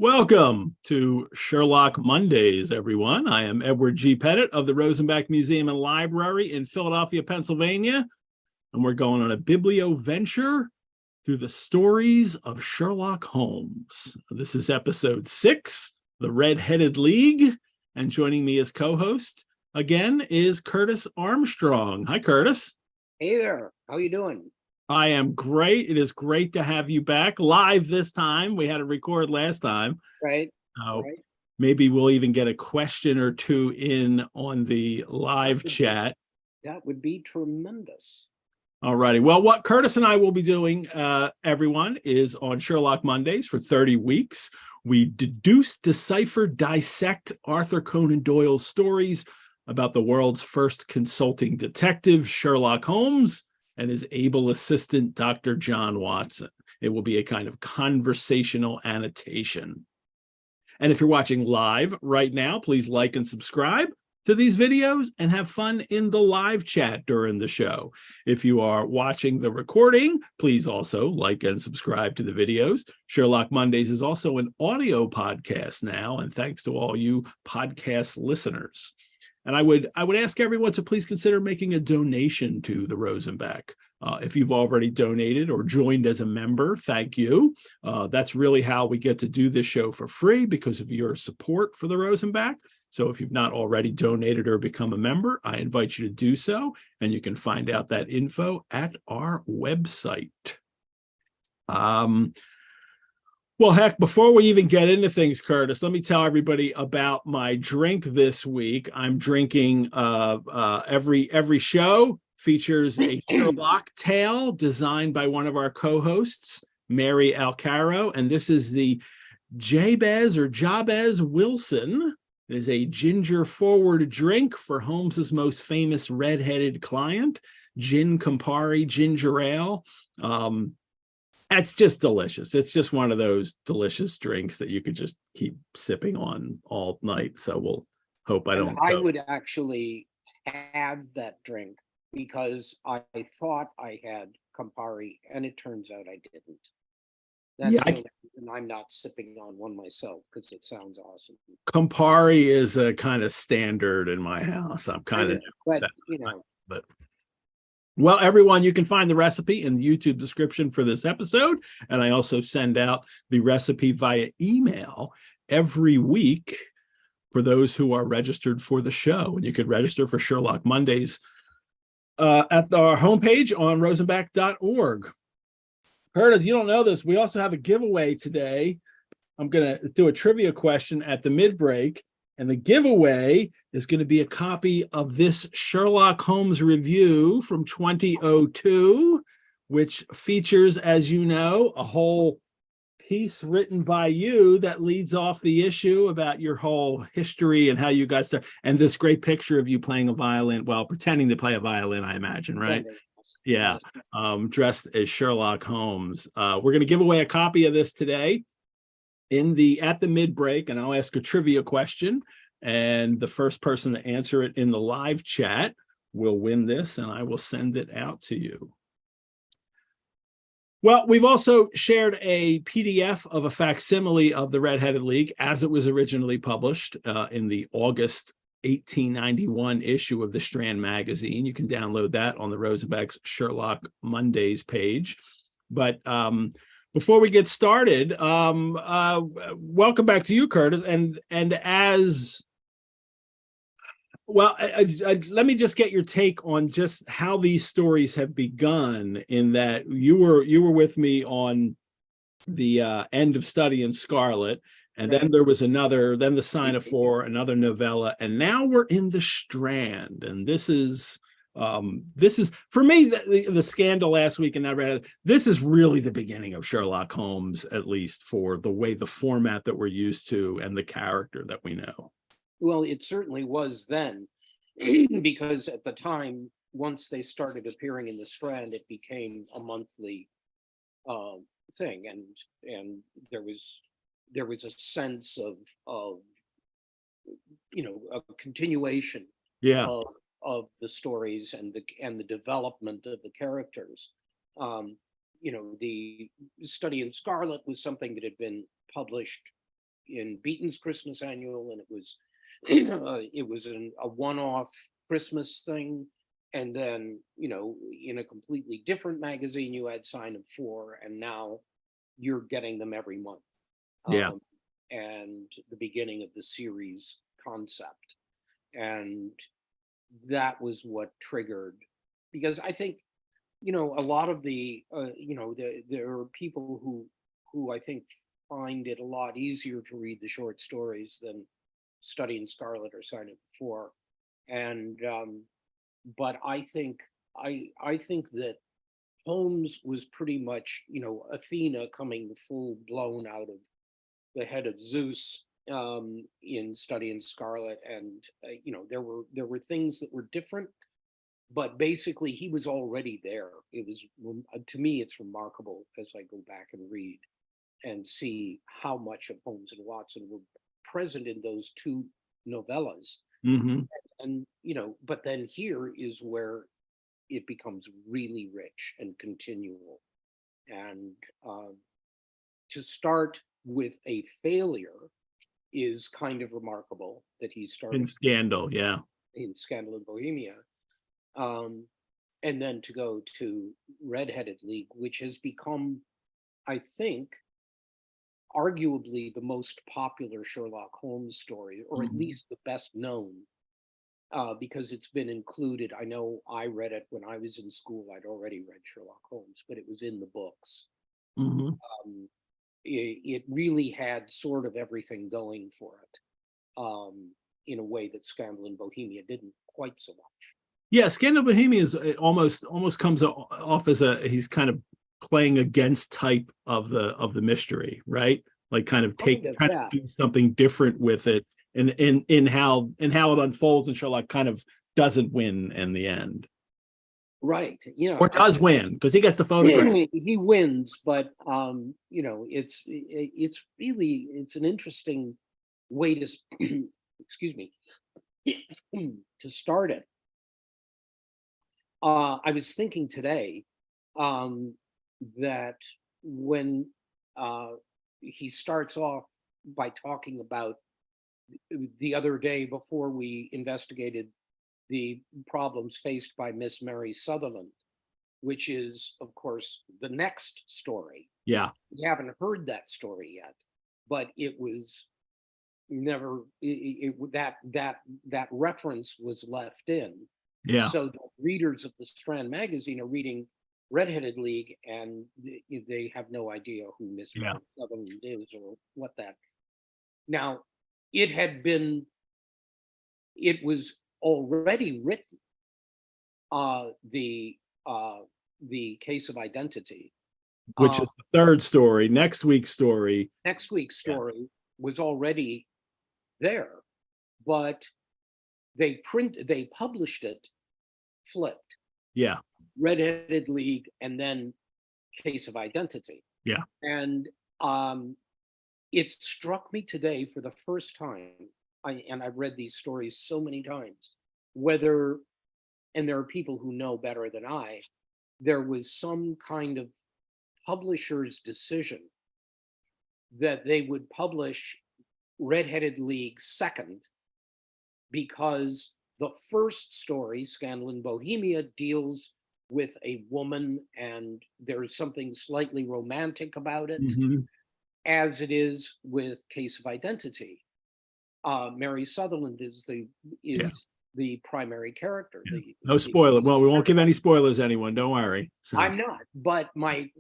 Welcome to Sherlock Mondays, everyone. I am Edward G. Pettit of the Rosenbach Museum and Library in Philadelphia, Pennsylvania, and we're going on a biblio-venture through the stories of Sherlock Holmes. This is episode 6, The Red-Headed League, and joining me as co-host again is Curtis Armstrong. Hi, Curtis. Hey there. How you doing? I am great. It is great to have you back live this time. We had to record last time. Right. Maybe we'll even get a question or two in on the live chat. That would be tremendous. All righty. Well, what Curtis and I will be doing, everyone, is on Sherlock Mondays for 30 weeks. We deduce, decipher, dissect Arthur Conan Doyle's stories about the world's first consulting detective, Sherlock Holmes, and his able assistant, Dr. John Watson. It will be a kind of conversational annotation. And if you're watching live right now, please like and subscribe to these videos and have fun in the live chat during the show. If you are watching the recording, please also like and subscribe to the videos. Sherlock Mondays is also an audio podcast now, and thanks to all you podcast listeners. And I would ask everyone to please consider making a donation to the Rosenbach. If you've already donated or joined as a member, thank you. That's really how we get to do this show for free, because of your support for the Rosenbach. So if you've not already donated or become a member, I invite you to do so. And you can find out that info at our website. Well, heck, before we even get into things, Curtis, let me tell everybody about my drink this week. I'm drinking every show features a Sher-locktail designed by one of our co-hosts, Mary Alcaro, and this is the Jabez Wilson. It is a ginger-forward drink for Holmes's most famous red-headed client, gin Campari ginger ale. It's just delicious. It's just one of those delicious drinks that you could just keep sipping on all night. So we'll hope I don't. I would actually have that drink because I thought I had Campari, and it turns out I didn't. That's the only reason I'm not sipping on one myself, because it sounds awesome. Campari is a kind of standard in my house. I'm kind of, but. Well, everyone, you can find the recipe in the YouTube description for this episode, and I also send out the recipe via email every week for those who are registered for the show. And you could register for Sherlock Mondays at our homepage on rosenbach.org. Curtis, you don't know this. We also have a giveaway today. I'm going to do a trivia question at the mid-break, and the giveaway is going to be a copy of this Sherlock Holmes review from 2002, which features, as you know, a whole piece written by you that leads off the issue about your whole history and how you got started, and this great picture of you playing a violin, well, pretending to play a violin, I imagine, right? Yeah, dressed as Sherlock Holmes. We're going to give away a copy of this today at the mid-break, and I'll ask a trivia question, and the first person to answer it in the live chat will win this, and I will send it out to you. Well, we've also shared a PDF of a facsimile of the Red-Headed League as it was originally published in the August 1891 issue of the Strand Magazine. You can download that on the Rosenbach's Sherlock Mondays page. But before we get started, welcome back to you, Curtis. And as well, let me just get your take on just how these stories have begun. In that you were with me on the end of Study in Scarlet, and then there was another, then The Sign of Four, another novella, and now we're in the Strand, and this is for me the scandal last week, and this is really the beginning of Sherlock Holmes, at least for the format that we're used to and the character that we know. Well, it certainly was then, because at the time, once they started appearing in the Strand, it became a monthly thing, and there was a sense of a continuation of the stories and the development of the characters. The Study in Scarlet was something that had been published in Beaton's Christmas Annual, and it was a one-off Christmas thing. And then, in a completely different magazine, you had Sign of Four, and now you're getting them every month. Yeah. And the beginning of the series concept. And that was what triggered, because I think, a lot of the, there are people who I think find it a lot easier to read the short stories than Study in Scarlet or Sign of Four. And, but I think that Holmes was pretty much, Athena coming full blown out of the head of Zeus in Study in Scarlet, and there were things that were different, but basically he was already there. It was, to me, it's remarkable as I go back and read and see how much of Holmes and Watson were present in those two novellas. Mm-hmm. And but then here is where it becomes really rich and continual. And to start with a failure is kind of remarkable, that he started In Scandal, yeah. In Scandal in Bohemia. And then to go to Red-Headed League, which has become, I think, arguably the most popular Sherlock Holmes story, or at least the best known, because it's been included. I know I read it when I was in school. I'd already read Sherlock Holmes, but it was in the books. Mm-hmm. It really had sort of everything going for it, in a way that Scandal in Bohemia didn't quite so much. Yeah, Scandal in Bohemia is almost comes off as he's kind of playing against type of the mystery, right? Like kind of trying to do something different with it, and in how it unfolds, and Sherlock kind of doesn't win in the end. Right. Or does win, because he gets the photograph. He wins, but it's really an interesting way to excuse me, to start it. I was thinking today that when he starts off by talking about the other day, before we investigated the problems faced by Miss Mary Sutherland, which is, of course, the next story. Yeah. We haven't heard that story yet, but it was never, that reference was left in. Yeah. So the readers of the Strand Magazine are reading Red-Headed League, and they have no idea who Miss Mary Sutherland is or what that. Now, it was already written, the Case of Identity, which is the third story. Next week's story was already there, but they published it flipped. Yeah. Red-Headed League and then Case of Identity. Yeah. And it struck me today for the first time, and I've read these stories so many times, and there are people who know better than I, there was some kind of publisher's decision that they would publish Red-Headed League second, because the first story, Scandal in Bohemia, deals with a woman, and there's something slightly romantic about it, as it is with Case of Identity. Mary Sutherland is the primary character. No spoiler. Well, we won't give any spoilers, anyone. Don't worry. So. I'm not. But my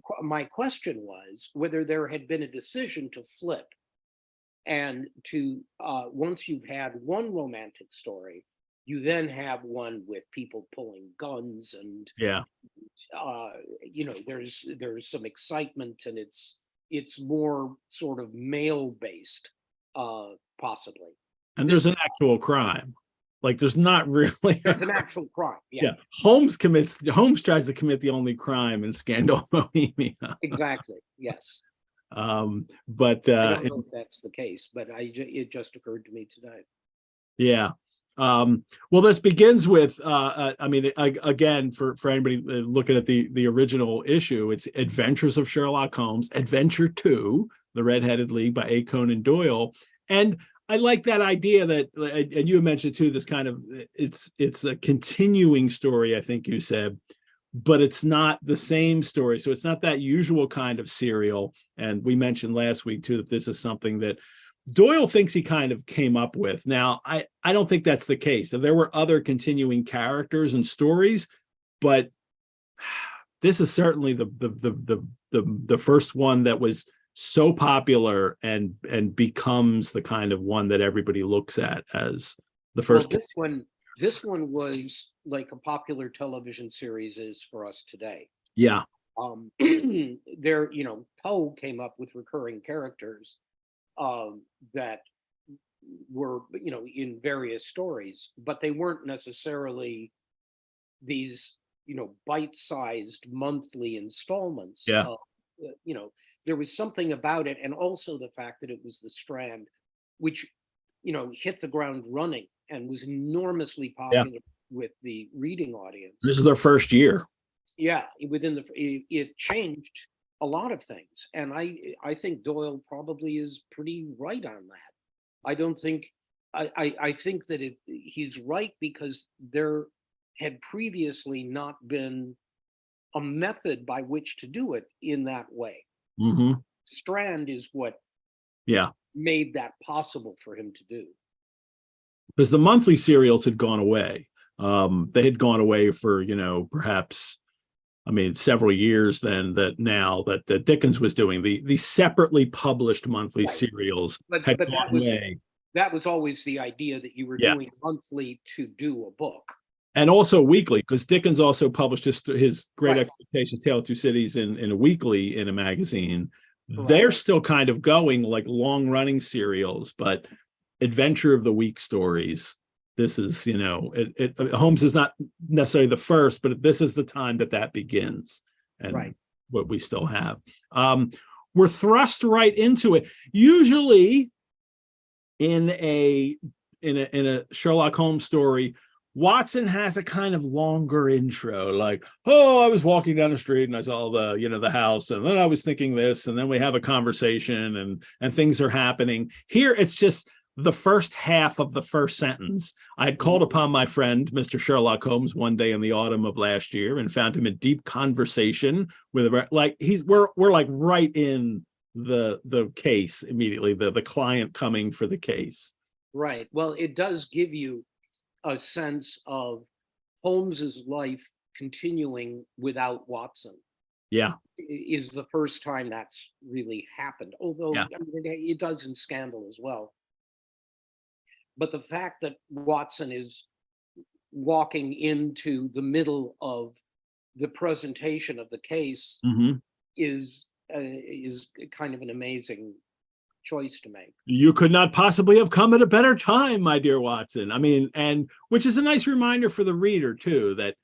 question was whether there had been a decision to flip, and to once you've had one romantic story, you then have one with people pulling guns, and there's some excitement, and it's more sort of male based, possibly. And there's an actual crime. Like there's not really an actual crime. Yeah. Holmes tries to commit the only crime in Scandal in Bohemia. Exactly. Yes. But I don't know if that's the case, but it just occurred to me today. Yeah. Well, this begins with, again, for anybody looking at the original issue, it's Adventures of Sherlock Holmes, Adventure 2, The Red-Headed League by A. Conan Doyle. And I like that idea that, and you mentioned too, this kind of, it's a continuing story, I think you said, but it's not the same story. So it's not that usual kind of serial. And we mentioned last week too, that this is something that Doyle thinks he kind of came up with. Now, I don't think that's the case. So there were other continuing characters and stories, but this is certainly the first one that was so popular and becomes the kind of one that everybody looks at as the first. Well, this one was like a popular television series is for us today. Yeah. There, Poe came up with recurring characters that were, in various stories, but they weren't necessarily these, bite-sized monthly installments. Yeah. There was something about it, and also the fact that it was the Strand, which, hit the ground running and was enormously popular with the reading audience. This is their first year. Yeah, it changed a lot of things, and I think Doyle probably is pretty right on that. I don't think I think that he's right because there had previously not been a method by which to do it in that way. Mm-hmm. Strand is what made that possible for him to do. Because the monthly serials had gone away. They had gone away for, perhaps, several years then, that Dickens was doing. The separately published monthly serials had gone away. That was always the idea, that you were doing monthly to do a book. And also weekly, because Dickens also published his Great Expectations, Tale of Two Cities in a weekly in a magazine. Right. They're still kind of going like long-running serials, but Adventure of the Week stories. This is, Holmes is not necessarily the first, but this is the time that begins, and what we still have. We're thrust right into it. Usually, in a Sherlock Holmes story, Watson has a kind of longer intro, like, I was walking down the street and I saw the house, and then I was thinking this, and then we have a conversation and things are happening. Here, it's just the first half of the first sentence. I had called upon my friend, Mr. Sherlock Holmes, one day in the autumn of last year and found him in deep conversation with we're like right in the case immediately, the client coming for the case. Right. Well, it does give you a sense of Holmes's life continuing without Watson. Yeah. Is the first time that's really happened. Although it does in Scandal as well. But the fact that Watson is walking into the middle of the presentation of the case is kind of an amazing choice to make. You could not possibly have come at a better time, my dear Watson. And which is a nice reminder for the reader too, that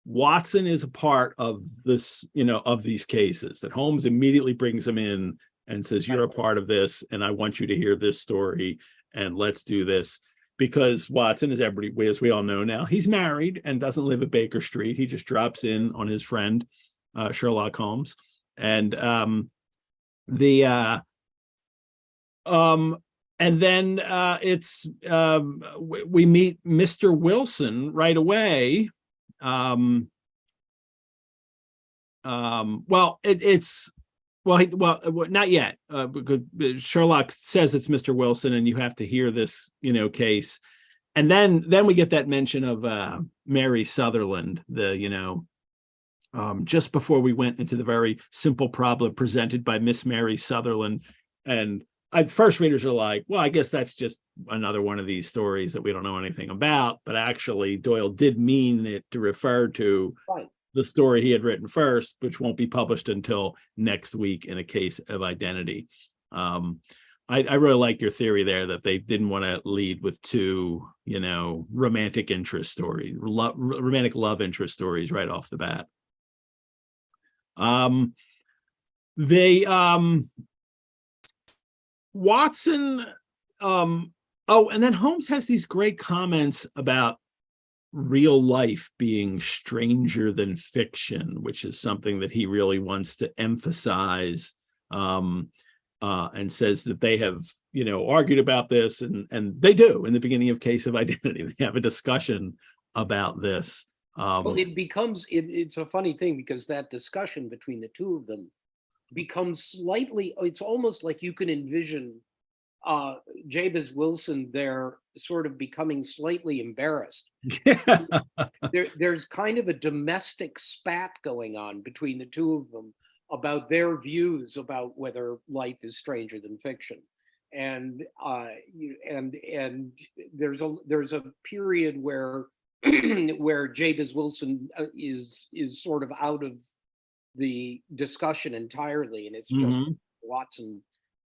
Watson is a part of this, of these cases, that Holmes immediately brings him in and says, you're a part of this, and I want you to hear this story, and let's do this. Because Watson, as we all know now, he's married and doesn't live at Baker Street. He just drops in on his friend, Sherlock Holmes. And and then we meet Mr. Wilson right away. Not yet, because Sherlock says it's Mr. Wilson, and you have to hear this, case, and then we get that mention of Mary Sutherland, just before we went into the very simple problem presented by Miss Mary Sutherland, and first readers are like, well, I guess that's just another one of these stories that we don't know anything about, but actually Doyle did mean it to refer to the story he had written first, which won't be published until next week in A Case of Identity. I really like your theory there that they didn't want to lead with two, romantic interest stories, romantic love interest stories right off the bat. Watson, and then Holmes has these great comments about real life being stranger than fiction, which is something that he really wants to emphasize. and says that they have, argued about this, and they do in the beginning of Case of Identity. They have a discussion about this. Well, it's a funny thing, because that discussion between the two of them becomes slightly, it's almost like you can envision Jabez Wilson there sort of becoming slightly embarrassed. There's kind of a domestic spat going on between the two of them about their views about whether life is stranger than fiction. And there's a period where where Jabez Wilson is sort of out of the discussion entirely, and it's just Watson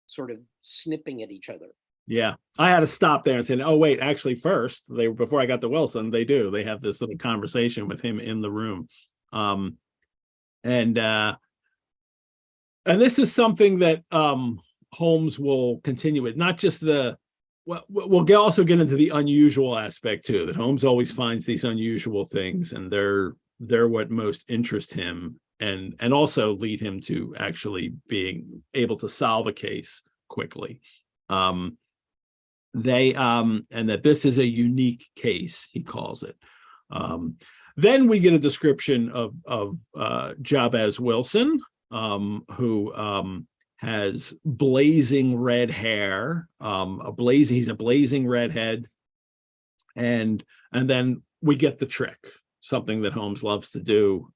sort of snipping at each other. Yeah, I had to stop there and say, oh wait, actually first, before I got to Wilson, they have this little conversation with him in the room. And this is something that Holmes will continue with, not just we'll also get into the unusual aspect too, that Holmes always finds these unusual things, and they're what most interest him, and also lead him to actually being able to solve a case quickly. And that this is a unique case, he calls it. Then we get a description of Jabez Wilson, who has blazing red hair, he's a blazing redhead, and then we get the trick, something that Holmes loves to do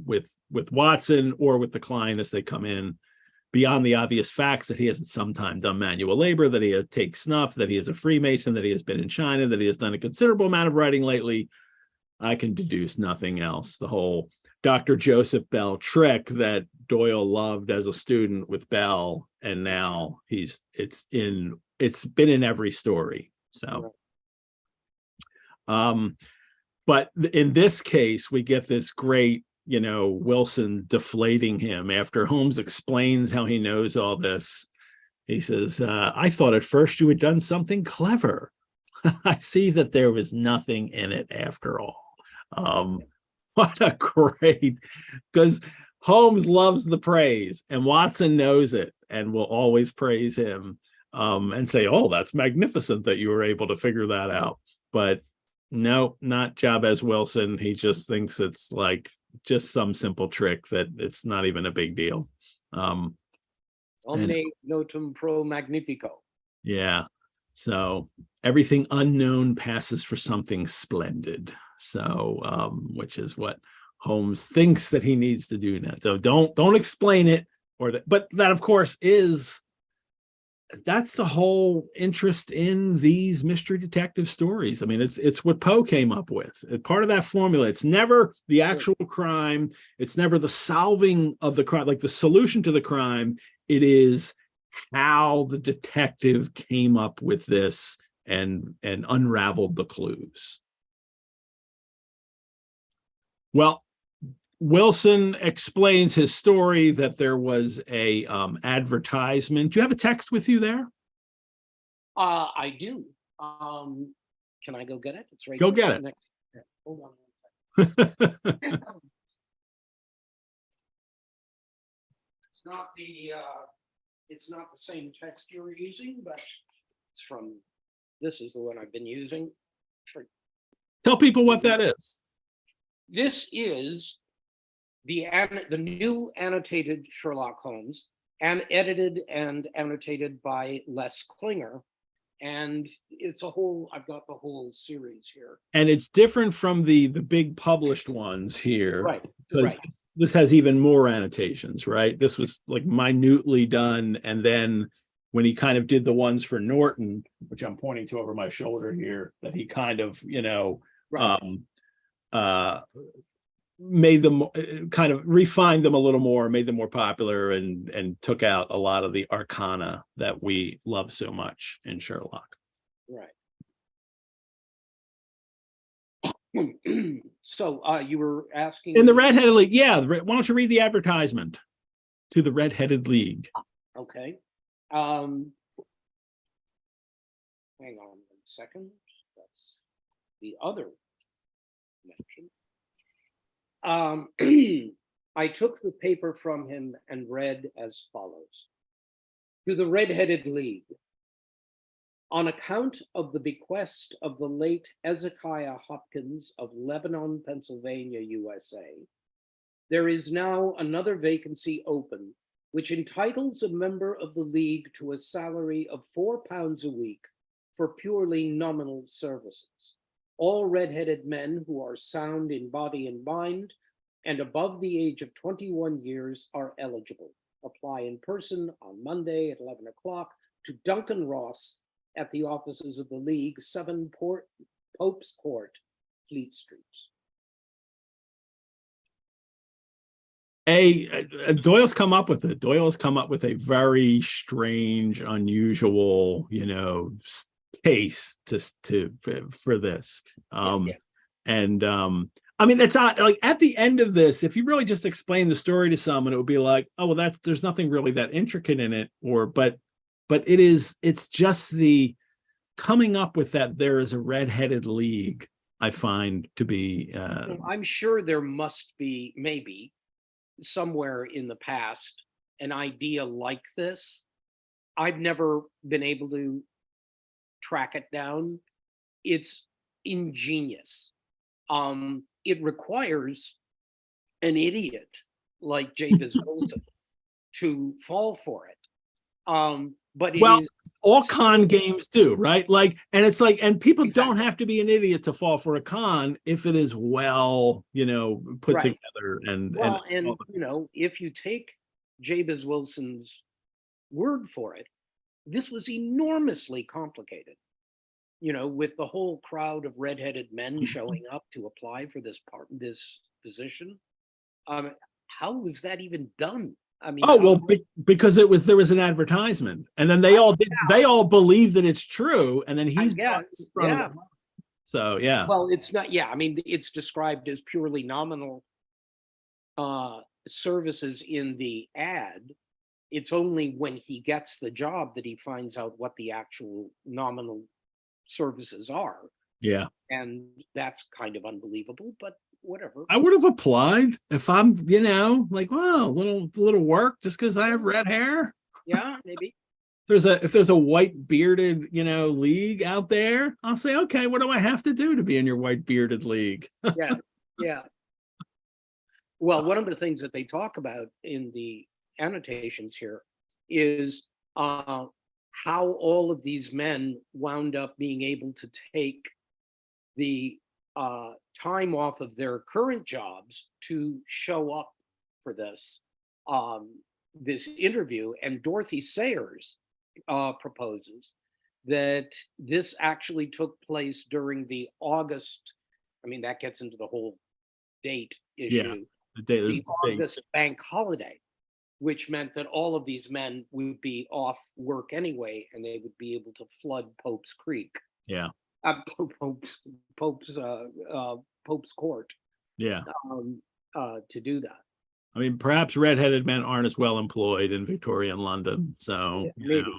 with Watson or with the client as they come in. Beyond the obvious facts that he has at some time done manual labor, that he takes snuff, that he is a Freemason, that he has been in China, that he has done a considerable amount of writing lately, I can deduce nothing else. The whole Dr. Joseph Bell trick that Doyle loved as a student with Bell, and now it's been in every story. So, but in this case, we get this great, Wilson deflating him after Holmes explains how he knows all this. He says, I thought at first you had done something clever. I see that there was nothing in it after all. What a great, because Holmes loves the praise, and Watson knows it and will always praise him, and say, oh, that's magnificent that you were able to figure that out. But no, not Jabez Wilson. He just thinks it's like just some simple trick that it's not even a big deal. Omne notum pro magnifico. Yeah. So everything unknown passes for something splendid. So, which is what Holmes thinks that he needs to do now. So don't explain it, but that of course that's the whole interest in these mystery detective stories. I mean, it's what Poe came up with. Part of that formula. It's never the actual crime. It's never the solving of the crime, like the solution to the crime. It is how the detective came up with this and unraveled the clues. Well, Wilson explains his story that there was a advertisement. Do you have a text with you there? I do. Can I go get it? It's right. Go get it. Hold on. It's not the same text you're using, but this is the one I've been using. Tell people what that is. This is the new annotated Sherlock Holmes, and edited and annotated by Les Klinger. And I've got the whole series here. And it's different from the big published ones here. Right. Because this has even more annotations, right? This was like minutely done. And then when he kind of did the ones for Norton, which I'm pointing to over my shoulder here, that he kind of, made them, kind of refined them a little more, made them more popular, and took out a lot of the arcana that we love so much in Sherlock. Right. So you were asking in the Red-Headed League. Yeah, why don't you read the advertisement to the Red-Headed League? Okay. Hang on 1 second. That's the other mention. I took the paper from him and read as follows. To the Red-Headed League. On account of the bequest of the late Ezekiah Hopkins of Lebanon, Pennsylvania, USA, there is now another vacancy open, which entitles a member of the League to a salary of £4 a week for purely nominal services. All red-headed men who are sound in body and mind and above the age of 21 years are eligible. Apply in person on Monday at 11 o'clock to Duncan Ross at the offices of the League, 7 Pope's Court, Fleet Street. Doyle's come up with it. Doyle has come up with a very strange, unusual, case for this. I mean, it's not like at the end of this, if you really just explain the story to someone, it would be like, oh, well, there's nothing really that intricate in it, but it's just the coming up with that there is a red-headed league, I find to be I'm sure there must be maybe somewhere in the past an idea like this. I've never been able to track it down. It's ingenious. It requires an idiot like Jabez Wilson to fall for it. But all con games do, right? Like, and it's like, and people don't have to be an idiot to fall for a con if it is put together. And if you take Jabez Wilson's word for it, this was enormously complicated. With the whole crowd of redheaded men showing up to apply for this position. How was that even done? I mean, because there was an advertisement, and then they all believe that it's true, and then he's So yeah. Well, it's not. Yeah, I mean, it's described as purely nominal services in the ad. It's only when he gets the job that he finds out what the actual nominal services are. Yeah. And that's kind of unbelievable, but whatever. I would have applied if I'm, like, wow, little work just because I have red hair. Yeah, maybe. If there's a white bearded, league out there, I'll say, okay, what do I have to do to be in your white bearded league? Yeah. Well, one of the things that they talk about in the annotations here is how all of these men wound up being able to take the time off of their current jobs to show up for this interview. And Dorothy Sayers proposes that this actually took place during the August. I mean, that gets into the whole date issue. The August bank holiday, which meant that all of these men would be off work anyway, and they would be able to flood Pope's Creek. Yeah. Pope's Court. Yeah. To do that. I mean, perhaps redheaded men aren't as well employed in Victorian London. So maybe.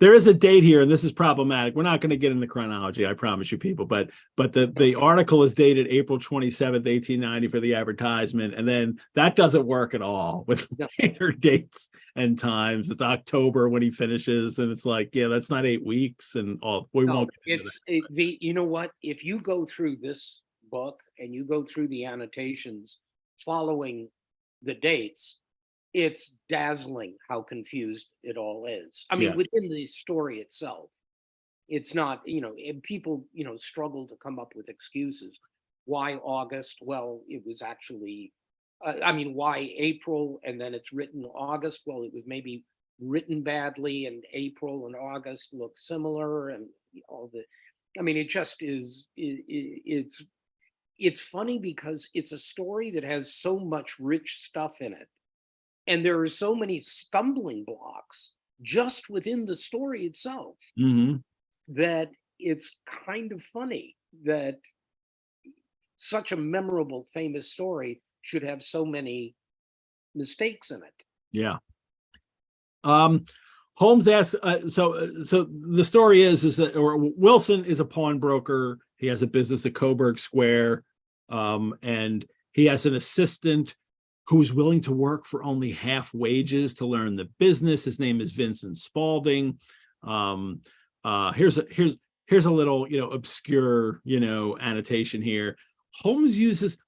There is a date here, and this is problematic. We're not going to get into chronology, I promise you, people. But the article is dated April 27th, 1890 for the advertisement, and then that doesn't work at all with later dates and times. It's October when he finishes, and it's like, yeah, that's not 8 weeks, and all. Won't. You know what? If you go through this book and you go through the annotations following the dates, it's dazzling how confused it all is. I mean, within the story itself, it's not, people, struggle to come up with excuses. Why August? Well, it was actually, why April and then it's written August? Well, it was maybe written badly, and April and August look similar, and all the, it just is, it's funny because it's a story that has so much rich stuff in it. And there are so many stumbling blocks just within the story itself that it's kind of funny that such a memorable, famous story should have so many mistakes in it. Yeah. Holmes asks, so the story is that Wilson is a pawnbroker. He has a business at Coburg Square, and he has an assistant who's willing to work for only half wages to learn the business. His name is Vincent Spaulding. Here's a little, obscure, annotation here. Holmes says,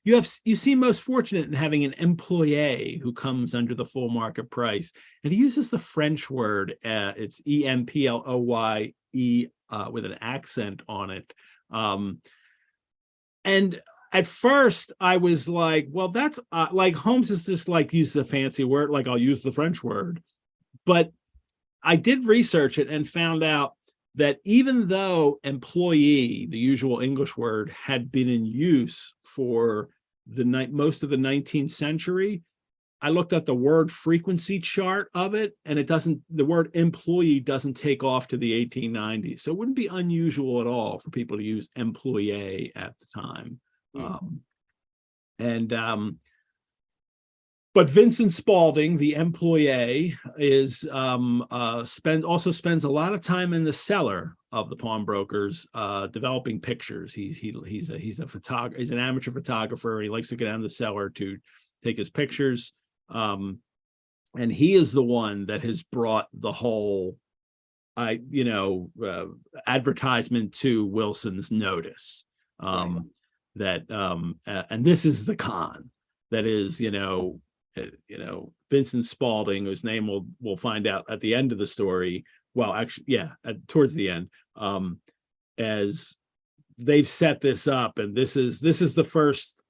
you seem most fortunate in having an employee who comes under the full market price. And he uses the French word, it's employe, with an accent on it. And at first I was like, well, that's like Holmes is just like, use a fancy word, like I'll use the French word. But I did research it and found out that even though employee, the usual English word, had been in use for most of the 19th century, I looked at the word frequency chart of it, and the word employee doesn't take off to the 1890s. So it wouldn't be unusual at all for people to use employee at the time. But Vincent Spaulding, the employee, is also spends a lot of time in the cellar of the pawnbrokers, developing pictures. He's an amateur photographer. He likes to get down to the cellar to take his pictures, and he is the one that has brought the whole, advertisement to Wilson's notice. And this is the con. That is, Vincent Spaulding, whose name we'll find out at the end of the story. Well, actually, towards the end, as they've set this up, and this is the first,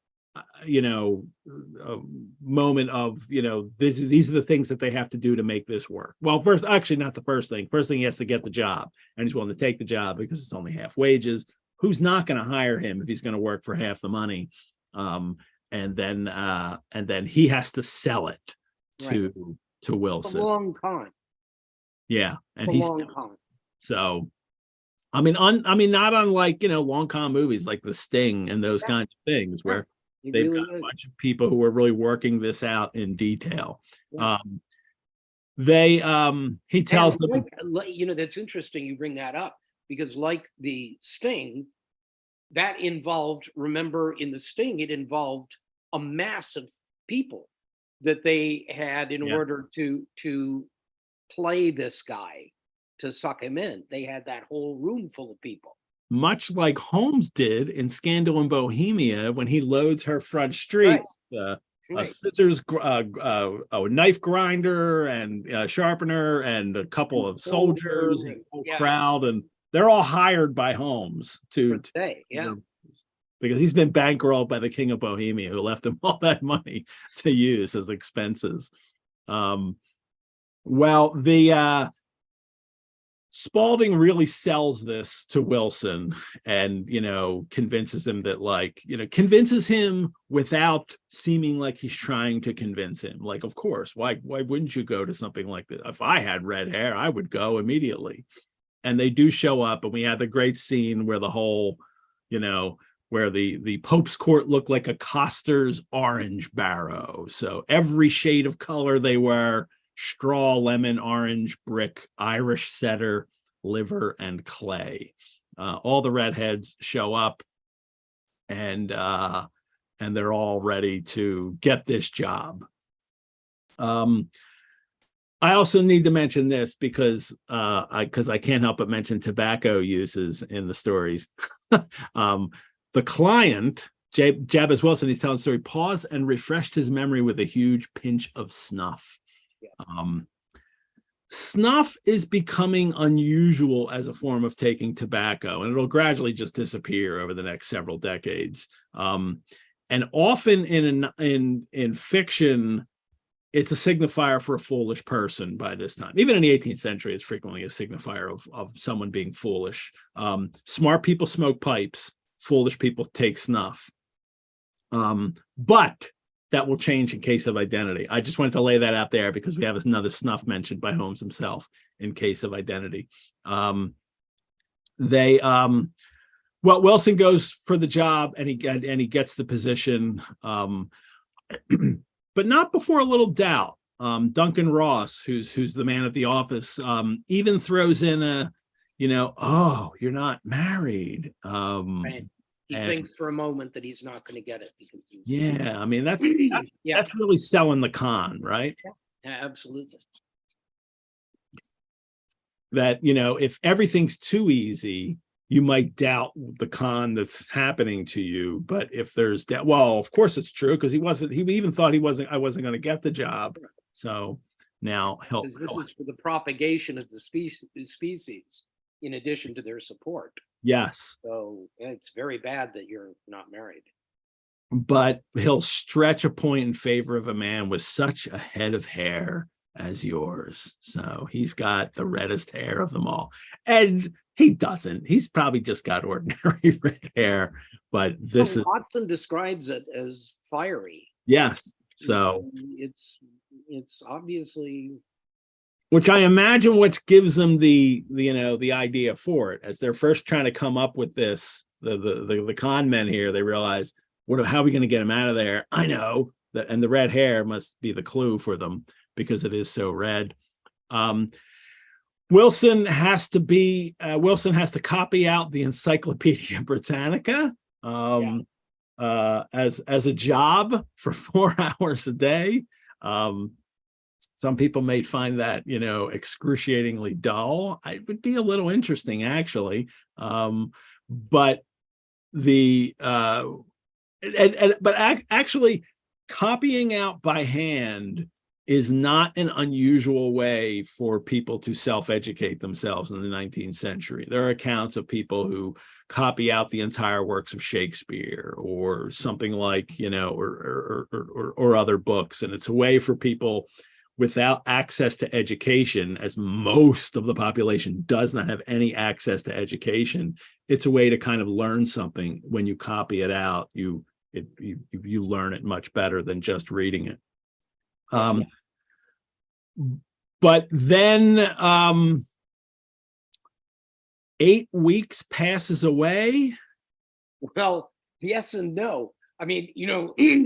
moment of, these are the things that they have to do to make this work. Well, first, actually, not the first thing. First thing, he has to get the job, and he's willing to take the job because it's only half wages. Who's not going to hire him if he's going to work for half the money? And then he has to sell it to Wilson. A long con. Yeah, and he's so. I mean, not unlike long con movies like The Sting and those kinds of things where they've got a bunch of people who are really working this out in detail. He tells them, that's interesting. You bring that up because, like The Sting, that involved. Remember, in The Sting, it involved a mass of people that they had in order to play this guy, to suck him in. They had that whole room full of people. Much like Holmes did in Scandal in Bohemia when he loads her front street, a scissors, a knife grinder and a sharpener and a couple of soldiers and a whole crowd, and they're all hired by Holmes to stay. Because he's been bankrolled by the King of Bohemia, who left him all that money to use as expenses. The Spaulding really sells this to Wilson, and convinces him that, convinces him without seeming like he's trying to convince him. Like, of course, why wouldn't you go to something like this? If I had red hair, I would go immediately. And they do show up, and we have the great scene where the whole, where the Pope's court looked like a coster's orange barrow. So every shade of color they were: straw, lemon, orange, brick, Irish setter, liver, and clay. All the redheads show up, and they're all ready to get this job. I also need to mention this because I can't help but mention tobacco uses in the stories. The client, Jabez Wilson, he's telling the story, paused and refreshed his memory with a huge pinch of snuff. Snuff is becoming unusual as a form of taking tobacco, and it'll gradually just disappear over the next several decades. And often in fiction, it's a signifier for a foolish person by this time. Even in the 18th century, it's frequently a signifier of someone being foolish. Smart people smoke pipes. Foolish people take snuff. But that will change in Case of Identity. I just wanted to lay that out there because we have another snuff mentioned by Holmes himself in Case of Identity. Wilson goes for the job, and he gets the position. But not before a little doubt. Duncan Ross, who's the man at the office, even throws in a, oh, you're not married. He thinks for a moment that he's not going to get it. Yeah, I mean, that's Yeah, that's really selling the con, right? yeah, absolutely. That, if everything's too easy, you might doubt the con that's happening to you. But if there's doubt, well, of course it's true, because he even thought I wasn't going to get the job. So now Because this is for the propagation of the species in addition to their support. Yes. So it's very bad that you're not married. But he'll stretch a point in favor of a man with such a head of hair as yours. So he's got the reddest hair of them all. And he doesn't. He's probably just got ordinary red hair. But this is Watson describes it as fiery. Yes. So it's obviously, which I imagine what gives them the idea for it, as they're first trying to come up with this. The con men here, they realize, how are we going to get him out of there? I know that, and the red hair must be the clue for them because it is so red. Wilson has to copy out the Encyclopedia Britannica as a job for 4 hours a day. Some people may find that, excruciatingly dull. It would be a little interesting, actually. But actually copying out by hand is not an unusual way for people to self-educate themselves in the 19th century. There are accounts of people who copy out the entire works of Shakespeare or something like, or other books. And it's a way for people without access to education, as most of the population does not have any access to education. It's a way to kind of learn something. When you copy it out, you learn it much better than just reading it. But then 8 weeks passes away. Well, yes and no. I mean,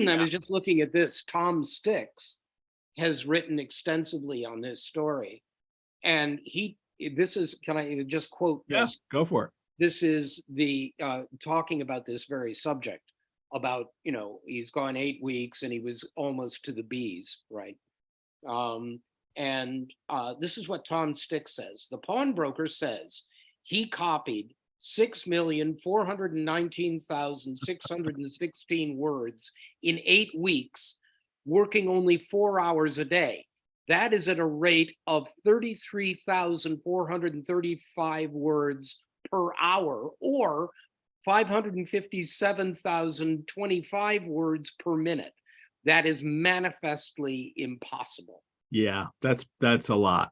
I was just looking at this. Tom Sticks has written extensively on this story, and can I just quote this? Yes, go for it. This is the talking about this very subject about, he's gone 8 weeks and he was almost to the bees, right? And this is what Tom Sticks says. The pawnbroker says he copied 6,419,616 words in 8 weeks, working only 4 hours a day. That is at a rate of 33,435 words per hour, or 557,025 words per minute. That is manifestly impossible. Yeah, that's a lot.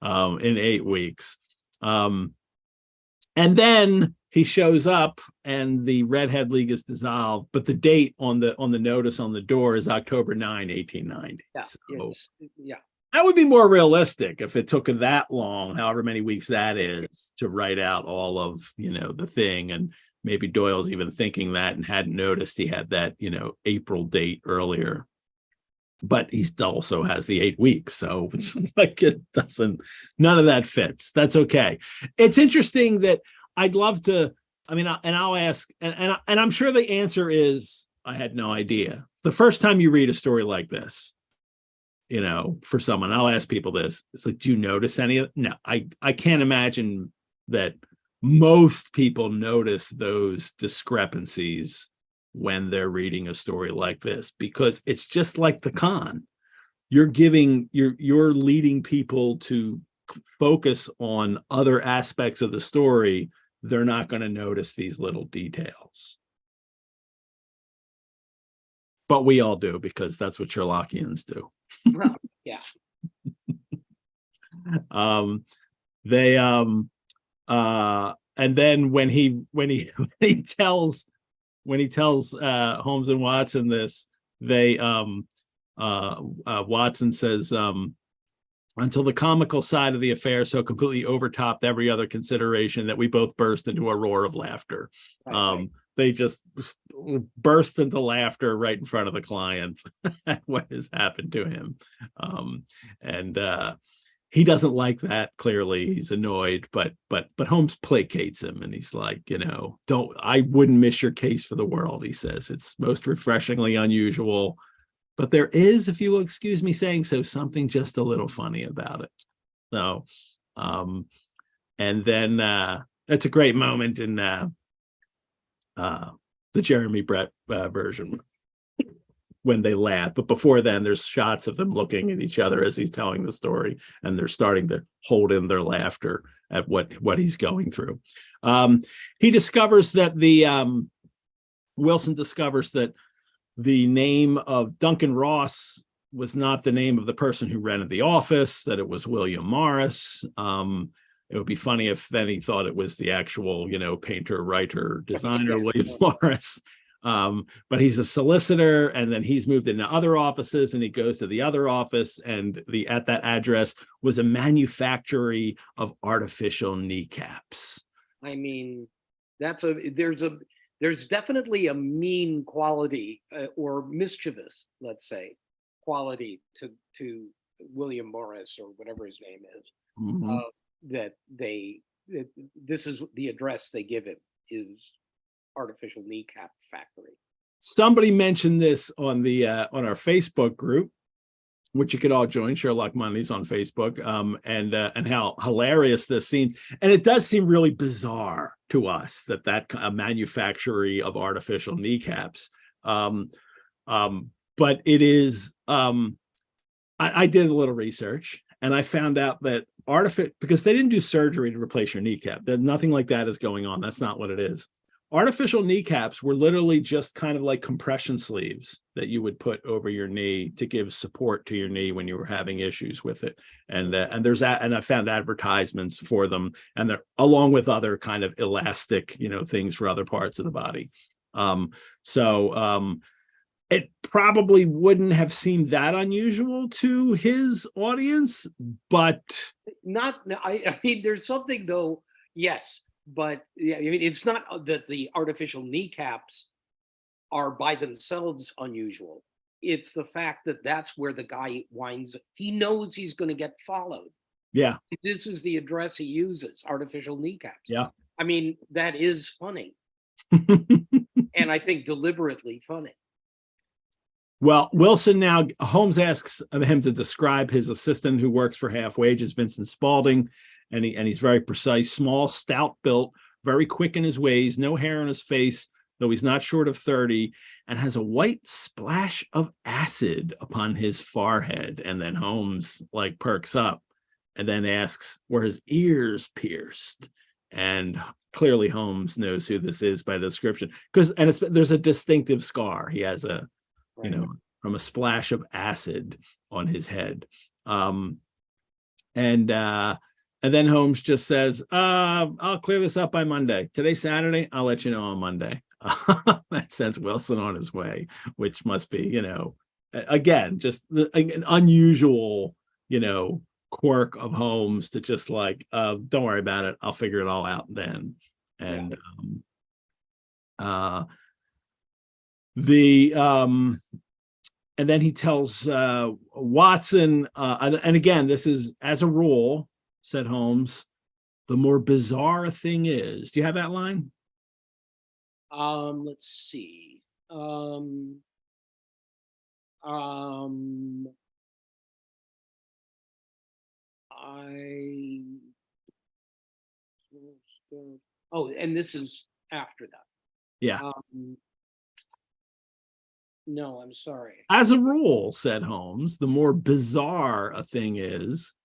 In 8 weeks. And then he shows up and the Redhead League is dissolved, but the date on the notice on the door is October 9, 1890. Yeah, so yeah. That would be more realistic if it took that long, however many weeks that is, to write out all of, the thing. And maybe Doyle's even thinking that and hadn't noticed he had that, April date earlier. But he also has the 8 weeks. So it's like none of that fits. That's okay. It's interesting that I'd love to, and I'll ask, and I'm sure the answer is, I had no idea. The first time you read a story like this, for someone, I'll ask people this. It's like, do you notice any of it? No, I can't imagine that most people notice those discrepancies when they're reading a story like this, because it's just like the con. You're leading people to focus on other aspects of the story. They're not going to notice these little details. But we all do, because that's what Sherlockians do. Well, yeah. And then when he tells Holmes and Watson this, Watson says, until the comical side of the affair so completely overtopped every other consideration that we both burst into a roar of laughter. Right. They just burst into laughter right in front of the client at what has happened to him. he doesn't like that. Clearly, he's annoyed, but Holmes placates him, and he's like, I wouldn't miss your case for the world. He says it's most refreshingly unusual, but there is, if you will excuse me saying so, something just a little funny about it. So, and then that's a great moment in the Jeremy Brett version, when they laugh. But before then, there's shots of them looking at each other as he's telling the story, and they're starting to hold in their laughter at what he's going through. He discovers that Wilson discovers that the name of Duncan Ross was not the name of the person who rented the office, that it was William Morris. It would be funny if then he thought it was the actual, painter, writer, designer, William Morris. But he's a solicitor, and then he's moved into other offices, and he goes to the other office, and at that address was a manufactory of artificial kneecaps. I mean, there's definitely a mean quality or mischievous, let's say, quality to William Morris, or whatever his name is. Mm-hmm. That this is the address they give him, is artificial kneecap factory. Somebody mentioned this on our Facebook group, which you could all join, Sherlock Mondays on Facebook, and how hilarious this seems. And it does seem really bizarre to us that a manufactory of artificial kneecaps. But it is, I did a little research, and I found out that because they didn't do surgery to replace your kneecap. Nothing like that is going on. That's not what it is. Artificial kneecaps were literally just kind of like compression sleeves that you would put over your knee to give support to your knee when you were having issues with it. And I found advertisements for them, and they're along with other kind of elastic, things for other parts of the body. It probably wouldn't have seemed that unusual to his audience, but I mean, there's something though. Yes. But yeah, I mean, it's not that the artificial kneecaps are by themselves unusual. It's the fact that that's where the guy winds. He knows he's going to get followed. Yeah. This is the address he uses, artificial kneecaps. Yeah. I mean, that is funny. And I think deliberately funny. Well, Holmes asks him to describe his assistant who works for half wages, Vincent Spaulding. And he's very precise, small, stout built, very quick in his ways, no hair on his face, though he's not short of 30, and has a white splash of acid upon his forehead. And then Holmes perks up and then asks, were his ears pierced? And clearly Holmes knows who this is by the description, there's a distinctive scar. He has from a splash of acid on his head. And then Holmes just says, I'll clear this up by Monday. Today's Saturday. I'll let you know on Monday. That sends Wilson on his way, which must be, again, just an unusual, quirk of Holmes to just don't worry about it. I'll figure it all out then. And and then he tells Watson, and again, this is as a rule, said Holmes, the more bizarre a thing is. Do you have that line? Let's see. And this is after that. Yeah. No, I'm sorry. As a rule, said Holmes, the more bizarre a thing is,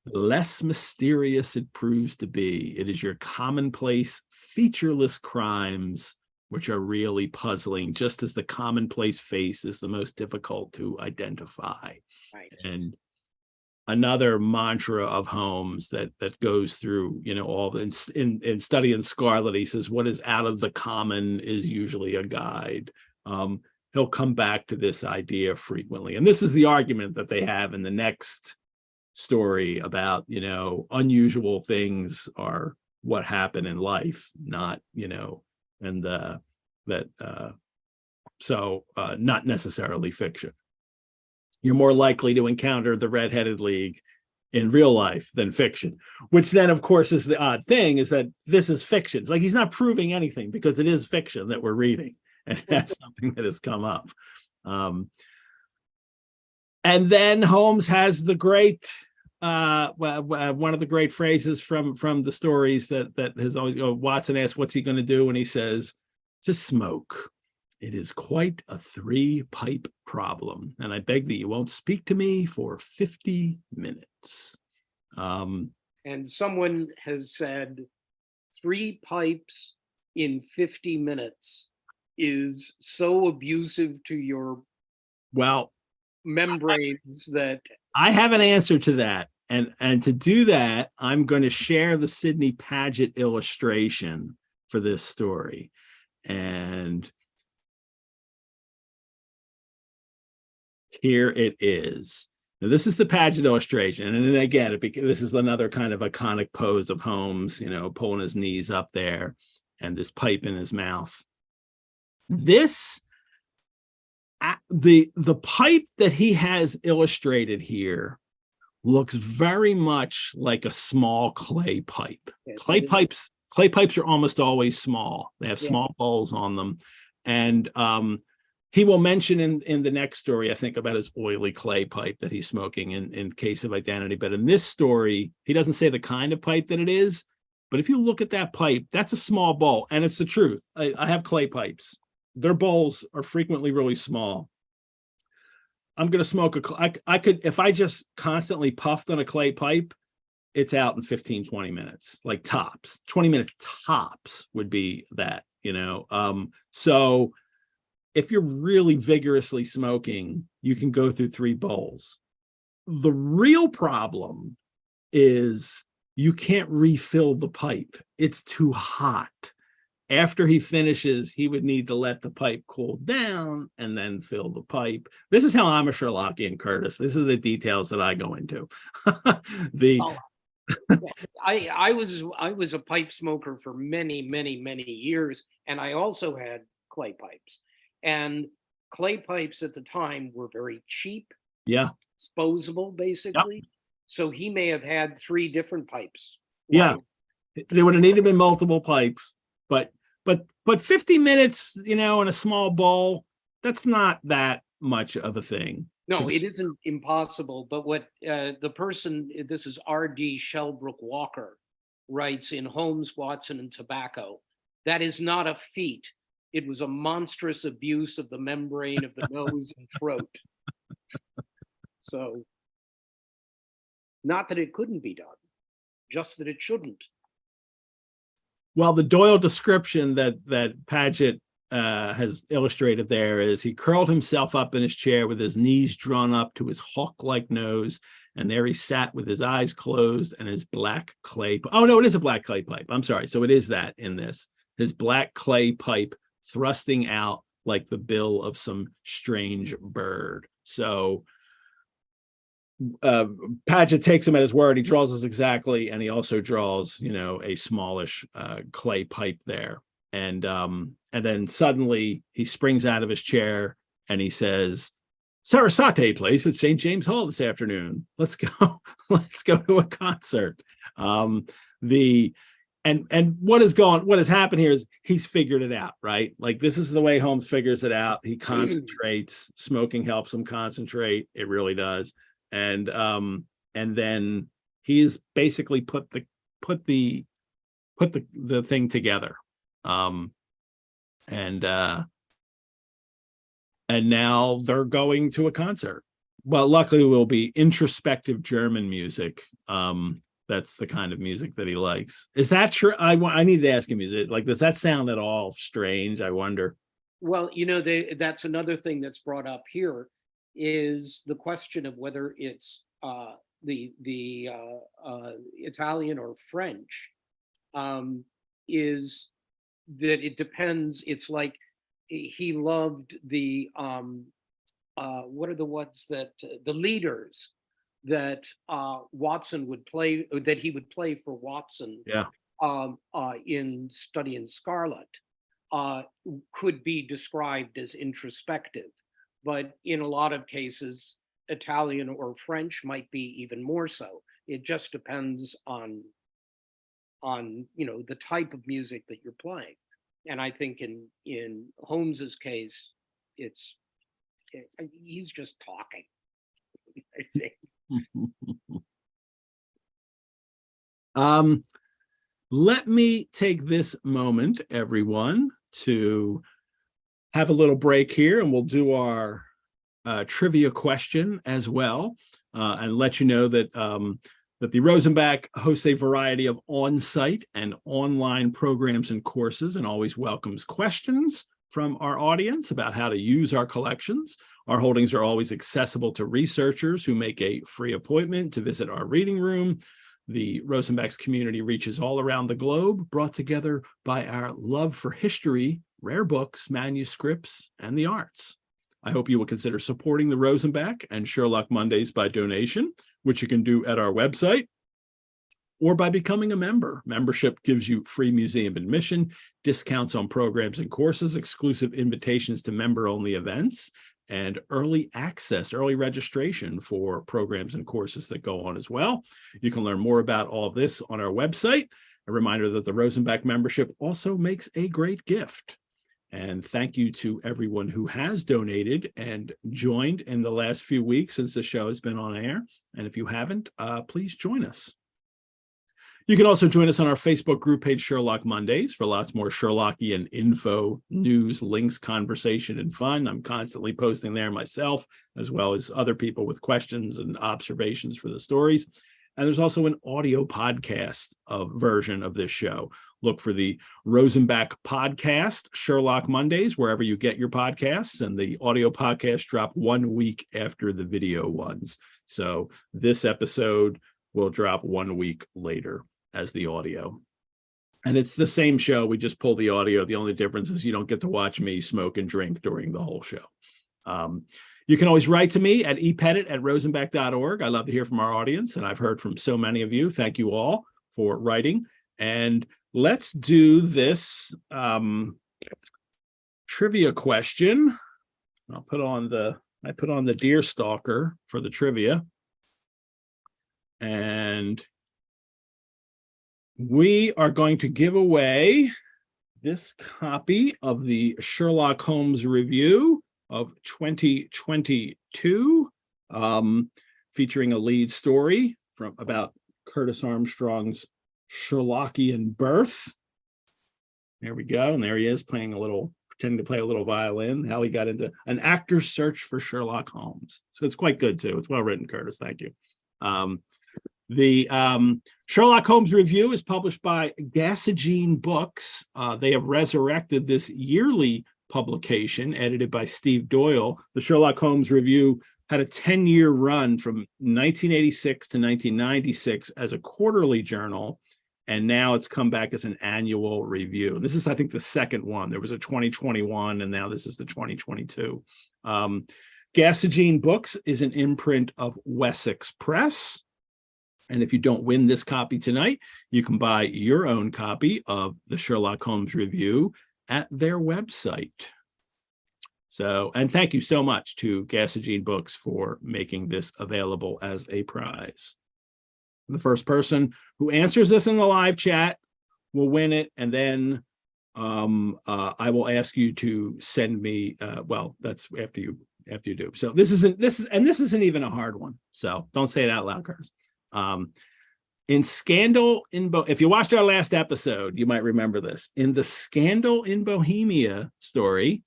the less mysterious it proves to be. It is your commonplace, featureless crimes which are really puzzling, just as the commonplace face is the most difficult to identify. Right. And another mantra of Holmes that goes through, all in studying Scarlet, he says, what is out of the common is usually a guide. He'll come back to this idea frequently. And this is the argument that they have in the next story about, unusual things are what happen in life, not, not necessarily fiction. You're more likely to encounter the Red-Headed League in real life than fiction, which then of course is the odd thing, is that this is fiction. Like, he's not proving anything because it is fiction that we're reading, and that's something that has come up. And then Holmes has the great one of the great phrases from the stories that has always, Watson asks what's he going to do, and he says, to smoke. It is quite a 3-pipe problem, and I beg that you won't speak to me for 50 minutes. And someone has said 3 pipes in 50 minutes is so abusive to your membranes that I have an answer to that. And to do that, I'm going to share the Sidney Paget illustration for this story. And here it is. Now, this is the Paget illustration. And then again, this is another kind of iconic pose of Holmes, pulling his knees up there and this pipe in his mouth. The pipe that he has illustrated here looks very much like a small clay pipe. Yes, clay pipes are almost always small. They have small bowls on them. And he will mention in the next story, I think, about his oily clay pipe that he's smoking in Case of Identity. But in this story, he doesn't say the kind of pipe that it is. But if you look at that pipe, that's a small bowl. And it's the truth. I have clay pipes. Their bowls are frequently really small. I'm going to smoke I could, if I just constantly puffed on a clay pipe, it's out in 15, 20 minutes, like tops. 20 minutes tops would be that, So if you're really vigorously smoking, you can go through 3 bowls. The real problem is you can't refill the pipe. It's too hot. After he finishes, he would need to let the pipe cool down and then fill the pipe. This is how I'm a Sherlockian, Curtis. This is the details that I go into. I was a pipe smoker for many, many, many years, and I also had clay pipes. And clay pipes at the time were very cheap. Yeah. Disposable, basically. Yep. So he may have had 3 different pipes. Yeah. There would have needed to be multiple pipes, but 50 minutes, in a small bowl, that's not that much of a thing. No, it isn't impossible. But what the person, this is R.D. Shelbrook Walker, writes in Holmes, Watson, and Tobacco, that is not a feat. It was a monstrous abuse of the membrane of the nose and throat. So, not that it couldn't be done, just that it shouldn't. Well, the Doyle description that Paget has illustrated there is he curled himself up in his chair with his knees drawn up to his hawk-like nose, and there he sat with his eyes closed and his black clay. Oh, no, it is a black clay pipe. I'm sorry. So it is that in this. His black clay pipe thrusting out like the bill of some strange bird. So Paget takes him at his word. He draws us exactly, and he also draws, a smallish clay pipe there. And then suddenly he springs out of his chair and he says, Sarasate plays at St. James Hall this afternoon. Let's go. Let's go to a concert. And what has happened here is he's figured it out, right? Like, this is the way Holmes figures it out. He concentrates. Smoking helps him concentrate. It really does. And then he's basically put the thing together. And now they're going to a concert. Well, luckily it will be introspective German music. That's the kind of music that he likes. Is that true? I need to ask him, is it like, does that sound at all strange? I wonder. Well, that's another thing that's brought up here, is the question of whether it's the Italian or French, is that it depends. It's like he loved the what are the ones that the leaders that Watson would play, that he would play for Watson, in Study in Scarlet, could be described as introspective. But in a lot of cases, Italian or French might be even more so. It just depends on the type of music that you're playing. And I think in Holmes's case, he's just talking. I think. Let me take this moment, everyone, to have a little break here, and we'll do our trivia question as well, and let you know that that the Rosenbach hosts a variety of on-site and online programs and courses, and always welcomes questions from our audience about how to use our collections. Our holdings are always accessible to researchers who make a free appointment to visit our reading room. The Rosenbach's community reaches all around the globe, brought together by our love for history, rare books, manuscripts, and the arts. I hope you will consider supporting the Rosenbach and Sherlock Mondays by donation, which you can do at our website, or by becoming a member. Membership gives you free museum admission, discounts on programs and courses, exclusive invitations to member-only events, and early access, early registration for programs and courses that go on as well. You can learn more about all of this on our website. A reminder that the Rosenbach membership also makes a great gift. And thank you to everyone who has donated and joined in the last few weeks since the show has been on air. And if you haven't, please join us. You can also join us on our Facebook group page, Sherlock Mondays, for lots more Sherlockian info, news, links, conversation, and fun. I'm constantly posting there myself, as well as other people with questions and observations for the stories. And there's also an audio podcast version of this show. Look for the Rosenbach podcast, Sherlock Mondays, wherever you get your podcasts. And the audio podcasts drop 1 week after the video ones. So this episode will drop 1 week later as the audio. And it's the same show. We just pull the audio. The only difference is you don't get to watch me smoke and drink during the whole show. You can always write to me at epettit@rosenbach.org. I love to hear from our audience, and I've heard from so many of you. Thank you all for writing. And let's do this trivia question. I put on the deer stalker for the trivia. And we are going to give away this copy of the Sherlock Holmes Review of 2022, featuring a lead story about Curtis Armstrong's Sherlockian birth. There we go. And there he is pretending to play a little violin, how he got into an actor's search for Sherlock Holmes. So it's quite good too. It's well written, Curtis. Thank you. The Sherlock Holmes Review is published by Gasogene Books. They have resurrected this yearly publication edited by Steve Doyle. The Sherlock Holmes Review had a 10-year run from 1986 to 1996 as a quarterly journal, and now it's come back as an annual review. And this is, I think, the second one. There was a 2021, and now this is the 2022. Gasogene Books is an imprint of Wessex Press. And if you don't win this copy tonight, you can buy your own copy of the Sherlock Holmes Review at their website. So, and thank you so much to Gasogene Books for making this available as a prize. The first person who answers this in the live chat will win it, and then I will ask you to send me. Well, that's after you do. So this isn't even a hard one. So don't say it out loud, Curtis. In Scandal in if you watched our last episode, you might remember this. In the Scandal in Bohemia story,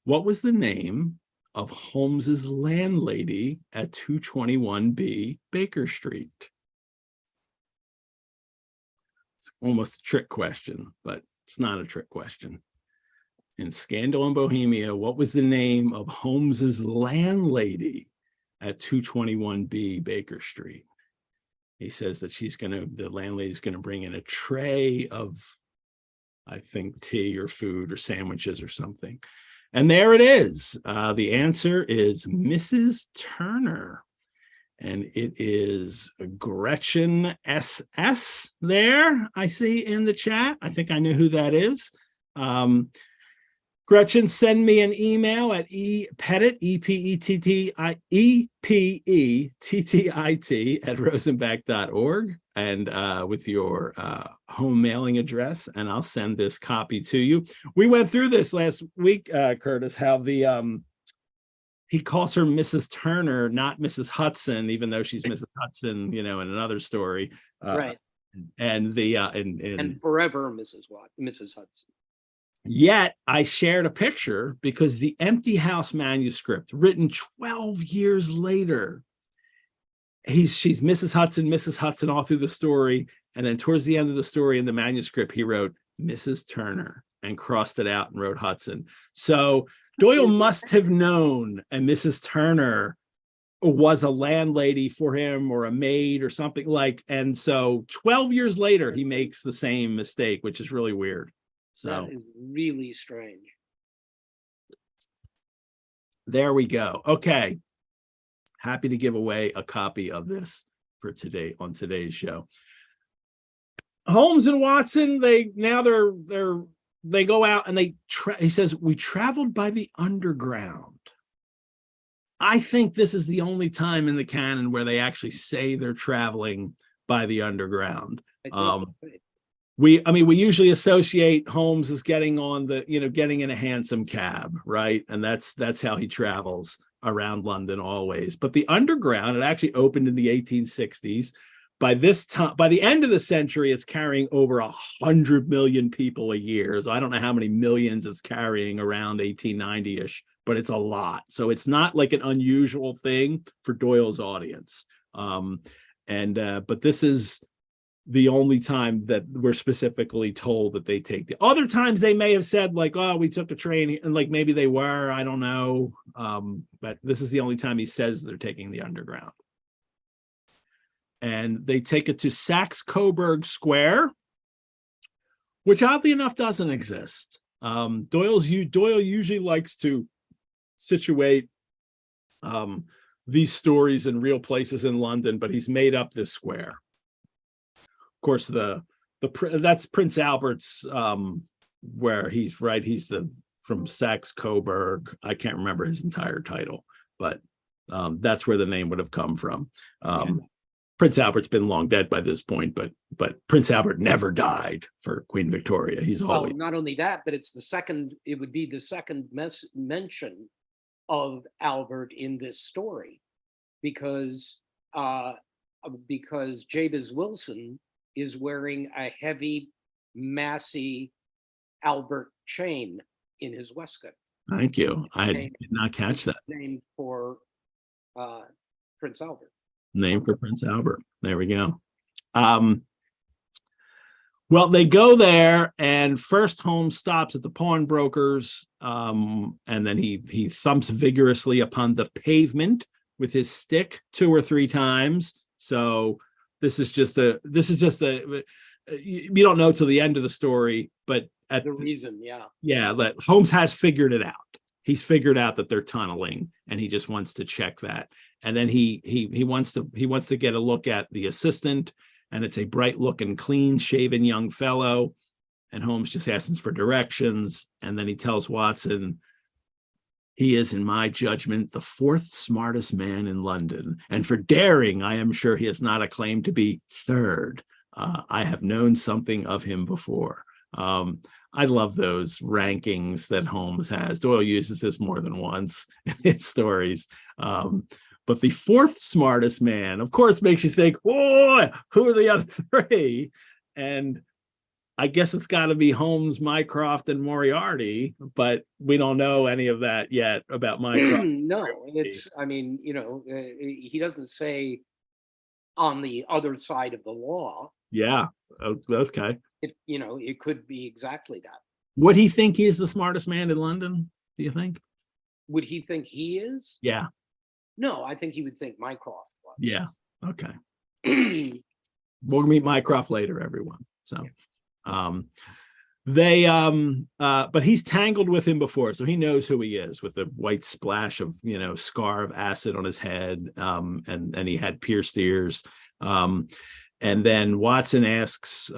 what was the name of Holmes's landlady at 221B Baker Street? It's almost a trick question, but it's not a trick question. In Scandal in Bohemia, what was the name of Holmes's landlady at 221B Baker Street? He says that the landlady's gonna bring in a tray of, I think, tea or food or sandwiches or something. And there it is. The answer is Mrs. Turner. And it is Gretchen SS there, I see in the chat. I think I know who that is. Gretchen, send me an email at Pettit, Epettit at rosenbach.org, and with your home mailing address, and I'll send this copy to you. We went through this last week, Curtis, how the he calls her Mrs. Turner, not Mrs. Hudson, even though she's Mrs. Hudson, in another story. Right. And and forever Mrs. Hudson. Yet I shared a picture because the Empty House manuscript, written 12 years later, she's Mrs. Hudson all through the story. And then towards the end of the story in the manuscript, he wrote Mrs. Turner and crossed it out and wrote Hudson. So Doyle must have known, and Mrs. Turner was a landlady for him or a maid or something like. And so 12 years later, he makes the same mistake, which is really weird. So that is really strange. There we go. Okay. Happy to give away a copy of this for today on today's show. Holmes and Watson, they go out and he says, we traveled by the underground. I think this is the only time in the canon where they actually say they're traveling by the underground. We usually associate Holmes as getting on getting in a hansom cab, right? And that's how he travels around London always. But the underground, it actually opened in the 1860s. By this time, by the end of the century, it's carrying over 100 million people a year. So I don't know how many millions it's carrying around 1890-ish, but it's a lot. So it's not like an unusual thing for Doyle's audience. But this is the only time that we're specifically told that they take the other times they may have said like, oh, we took a train, and like maybe they were, I don't know. But this is the only time he says they're taking the underground. And they take it to Saxe-Coburg Square, which oddly enough doesn't exist. Doyle usually likes to situate these stories in real places in London, but he's made up this square. Of course, that's Prince Albert's, where he's from Saxe-Coburg. I can't remember his entire title, but that's where the name would have come from. Prince Albert's been long dead by this point, but Prince Albert never died for Queen Victoria. He's always. Well, not only that, but it would be the second mention of Albert in this story, because Jabez Wilson is wearing a heavy, massy Albert chain in his waistcoat. Thank you. I did not catch that. Named for Prince Albert. Name for Prince Albert. There we go. Well, they go there, and first Holmes stops at the pawnbroker's, and then he thumps vigorously upon the pavement with his stick 2 or 3 times. So this is just a you don't know till the end of the story, but at the reason, that Holmes has figured it out. He's figured out that they're tunneling, and he just wants to check that. And then he wants to get a look at the assistant, and it's a bright looking, clean shaven young fellow. And Holmes just asks for directions. And then he tells Watson, he is, in my judgment, the 4th smartest man in London. And for daring, I am sure he has not a claim to be 3rd. I have known something of him before. I love those rankings that Holmes has. Doyle uses this more than once in his stories. But the 4th smartest man, of course, makes you think, oh, who are the other 3? And I guess it's got to be Holmes, Mycroft, and Moriarty, but we don't know any of that yet about Mycroft. No, he doesn't say on the other side of the law. Yeah, okay. It could be exactly that. Would he think he's the smartest man in London, do you think? Would he think he is? Yeah. No, I think he would think Mycroft was. Yeah. Okay. We'll meet Mycroft later, everyone. So, but he's tangled with him before, so he knows who he is, with the white splash of, scar of acid on his head, and he had pierced ears. And then Watson asks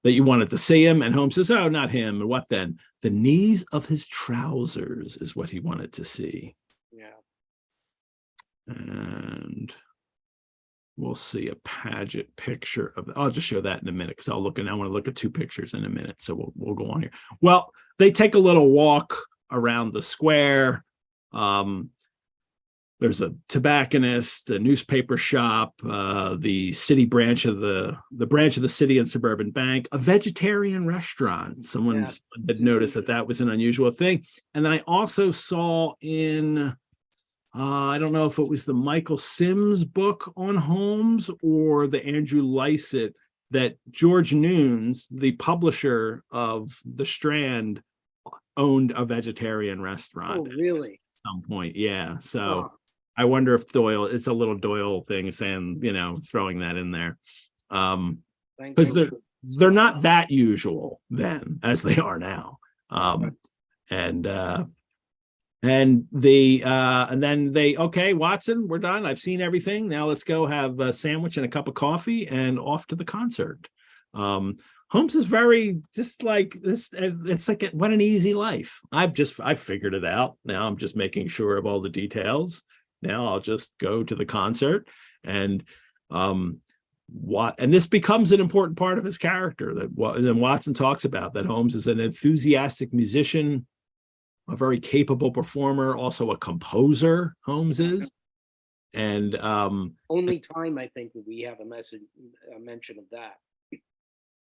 that you wanted to see him. And Holmes says, oh, not him. And what then? The knees of his trousers is what he wanted to see. Yeah. And we'll see a Paget picture of, I'll just show that in a minute because I want to look at two pictures in a minute. So we'll go on here. Well, they take a little walk around the square. There's a tobacconist, a newspaper shop, the city branch of the branch of the City and Suburban Bank, a vegetarian restaurant. Someone had noticed that was an unusual thing. And then I also saw in, I don't know if it was the Michael Sims book on Holmes or the Andrew Lycett, that George Nunes, the publisher of the Strand, owned a vegetarian restaurant. Oh, really? At some point, yeah. So I wonder if Doyle, it's a little Doyle thing saying, throwing that in there. Because they're not that usual then as they are now. And then they, okay, Watson, we're done. I've seen everything. Now let's go have a sandwich and a cup of coffee and off to the concert. Holmes is very just like this. It's like, what an easy life. I've figured it out. Now I'm just making sure of all the details. Now I'll just go to the concert and this becomes an important part of his character then Watson talks about, that Holmes is an enthusiastic musician, a very capable performer, also a composer. Holmes is, and only time I think that we have a mention of that.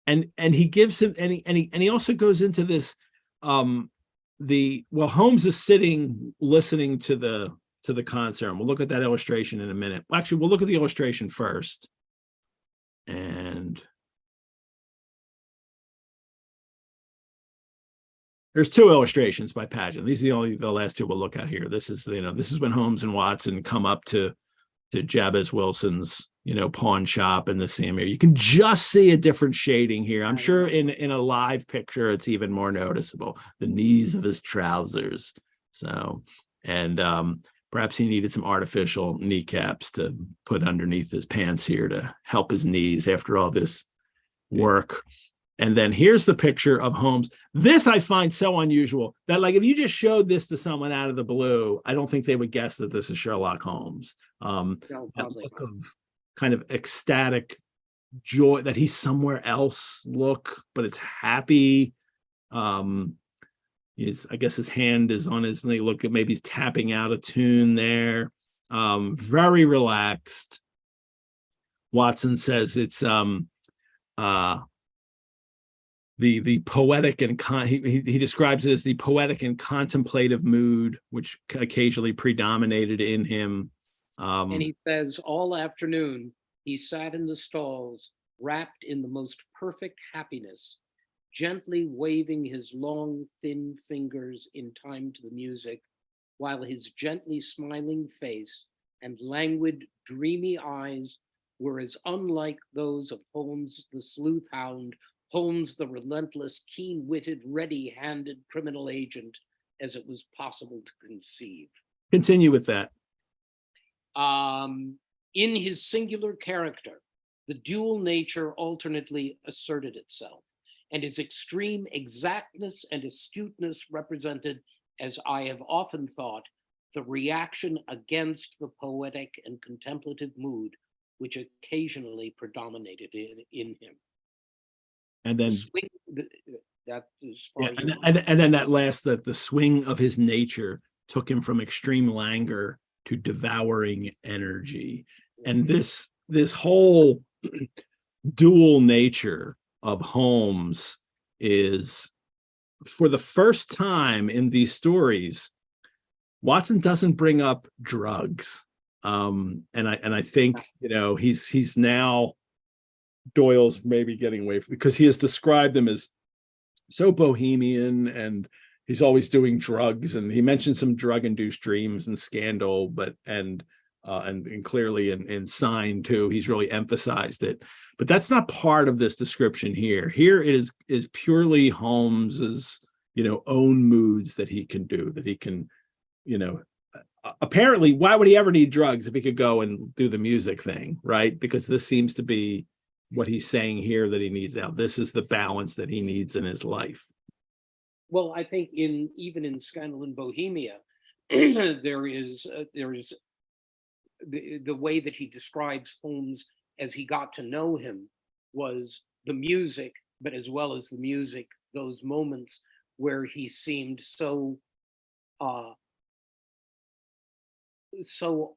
And he gives him and he also goes into this. Holmes is sitting listening to the concert. And we'll look at that illustration in a minute. Well, actually, we'll look at the illustration first. And there's two illustrations by Paget. These are the last two we'll look at here. This is when Holmes and Watson come up to Jabez Wilson's, pawn shop in the same area. You can just see a different shading here. I'm sure in a live picture, it's even more noticeable. The knees of his trousers. So, and perhaps he needed some artificial kneecaps to put underneath his pants here to help his knees after all this work. And then here's the picture of Holmes. This I find so unusual that, like, if you just showed this to someone out of the blue, I don't think they would guess that this is Sherlock Holmes. That look of kind of ecstatic joy, that he's somewhere else look, but it's happy. I guess his hand is on his knee. Look at, maybe he's tapping out a tune there. Very relaxed. Watson says it's the poetic and he describes it as the poetic and contemplative mood which occasionally predominated in him. And he says all afternoon he sat in the stalls, wrapped in the most perfect happiness, gently waving his long, thin fingers in time to the music, while his gently smiling face and languid, dreamy eyes were as unlike those of Holmes the sleuth hound, Holmes the relentless, keen-witted, ready-handed criminal agent, as it was possible to conceive. Continue with that. In his singular character, the dual nature alternately asserted itself, and his extreme exactness and astuteness represented, as I have often thought, the reaction against the poetic and contemplative mood which occasionally predominated in him. And then and then that last, that the swing of his nature took him from extreme languor to devouring energy. And this whole dual nature of Holmes is, for the first time in these stories, Watson doesn't bring up drugs. And I think, he's now, Doyle's maybe getting away from, because he has described them as so bohemian and he's always doing drugs, and he mentioned some drug-induced dreams and scandal, and clearly in Sign too, he's really emphasized it. But that's not part of this description here. Here it is purely Holmes's, own moods that he can do, that he can, apparently, why would he ever need drugs if he could go and do the music thing, right? Because this seems to be what he's saying here that he needs now. This is the balance that he needs in his life. Well, I think even in Scandal in Bohemia, there is the way that he describes Holmes as he got to know him was the music, but as well as the music, those moments where he seemed so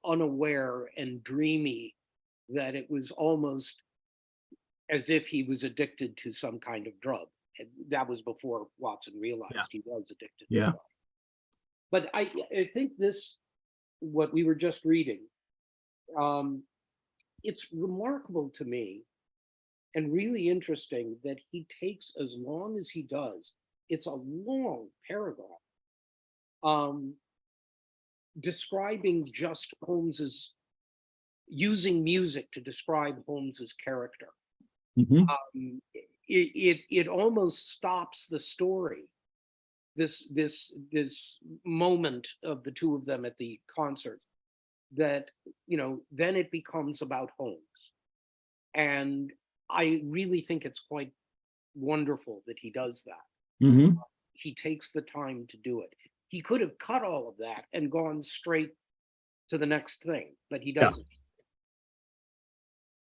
unaware and dreamy that it was almost as if he was addicted to some kind of drug. And that was before Watson realized he was addicted to drug. But I think what we were just reading, it's remarkable to me and really interesting that he takes as long as he does. It's a long paragraph describing just Holmes's, using music to describe Holmes's character. It almost stops the story. This moment of the two of them at the concert, that then it becomes about Holmes, and I really think it's quite wonderful that he does that. He takes the time to do it. He could have cut all of that and gone straight to the next thing, but he doesn't.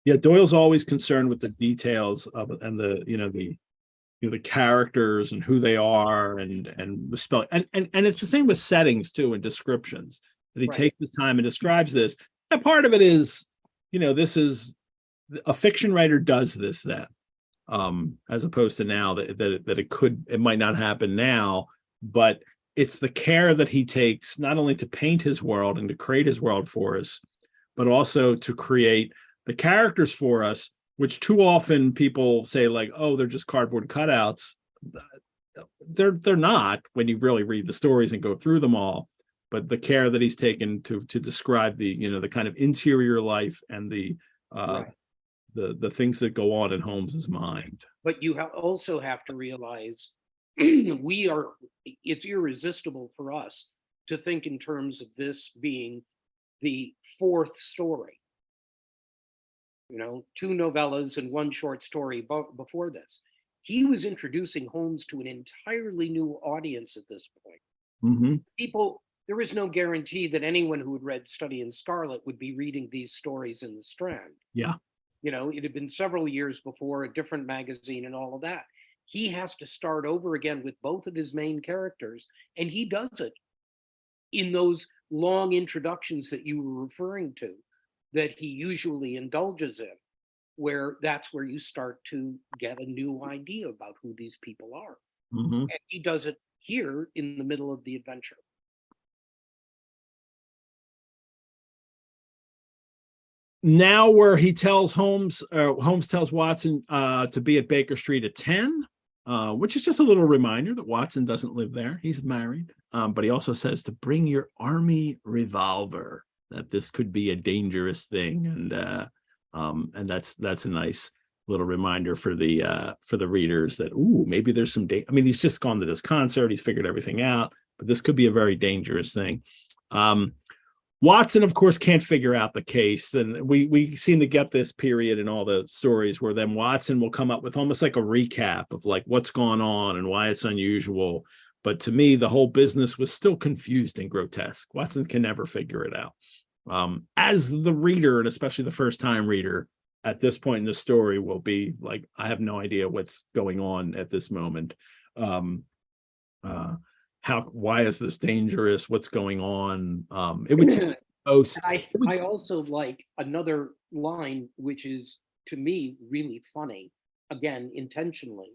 Yeah, Doyle's always concerned with the details of it and the characters and who they are and the spelling. And it's the same with settings too and descriptions. That he takes his time and describes this. And part of it is, this is a fiction writer does this then. As opposed to now that it might not happen now, but it's the care that he takes not only to paint his world and to create his world for us, but also to create the characters for us, which too often people say like, oh, they're just cardboard cutouts. They're not when you really read the stories and go through them all, but the care that he's taken to describe the kind of interior life and the things that go on in Holmes's mind. But you also have to realize it's irresistible for us to think in terms of this being the fourth story. 2 novellas and 1 short story before this. He was introducing Holmes to an entirely new audience at this point. There is no guarantee that anyone who had read Study in Scarlet would be reading these stories in the Strand. It had been several years before, a different magazine and all of that. He has to start over again with both of his main characters, and he does it in those long introductions that you were referring to, that he usually indulges in, where that's where you start to get a new idea about who these people are. And he does it here in the middle of the adventure. Now where he tells Holmes tells Watson to be at Baker Street at 10, which is just a little reminder that Watson doesn't live there. He's married. But he also says to bring your army revolver, that this could be a dangerous thing. And that's a nice little reminder for the readers that, maybe there's some he's just gone to this concert. He's figured everything out, but this could be a very dangerous thing. Watson, of course, can't figure out the case. And we seem to get this period in all the stories where then Watson will come up with almost like a recap of like what's gone on and why it's unusual. But to me, the whole business was still confused and grotesque. Watson can never figure it out. As the reader, and especially the first time reader at this point in the story, will be like, I have no idea what's going on at this moment. Why is this dangerous? What's going on? It would take most. I also like another line, which is to me really funny, again, intentionally.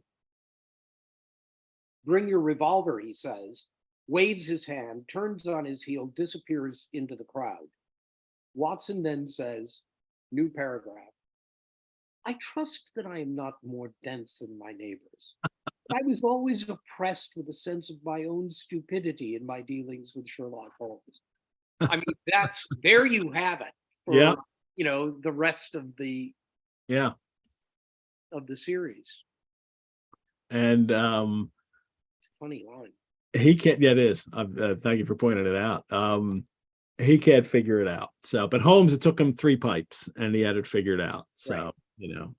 Bring your revolver, he says, waves his hand, turns on his heel, disappears into the crowd. Watson then says, new paragraph, I trust that I am not more dense than my neighbors. I was always oppressed with a sense of my own stupidity in my dealings with Sherlock Holmes. I mean, there you have it for, the rest of the series. And funny line. He can't. Yeah, it is. Thank you for pointing it out. He can't figure it out. So, but Holmes, it took him 3 pipes, and he had it figured out. So,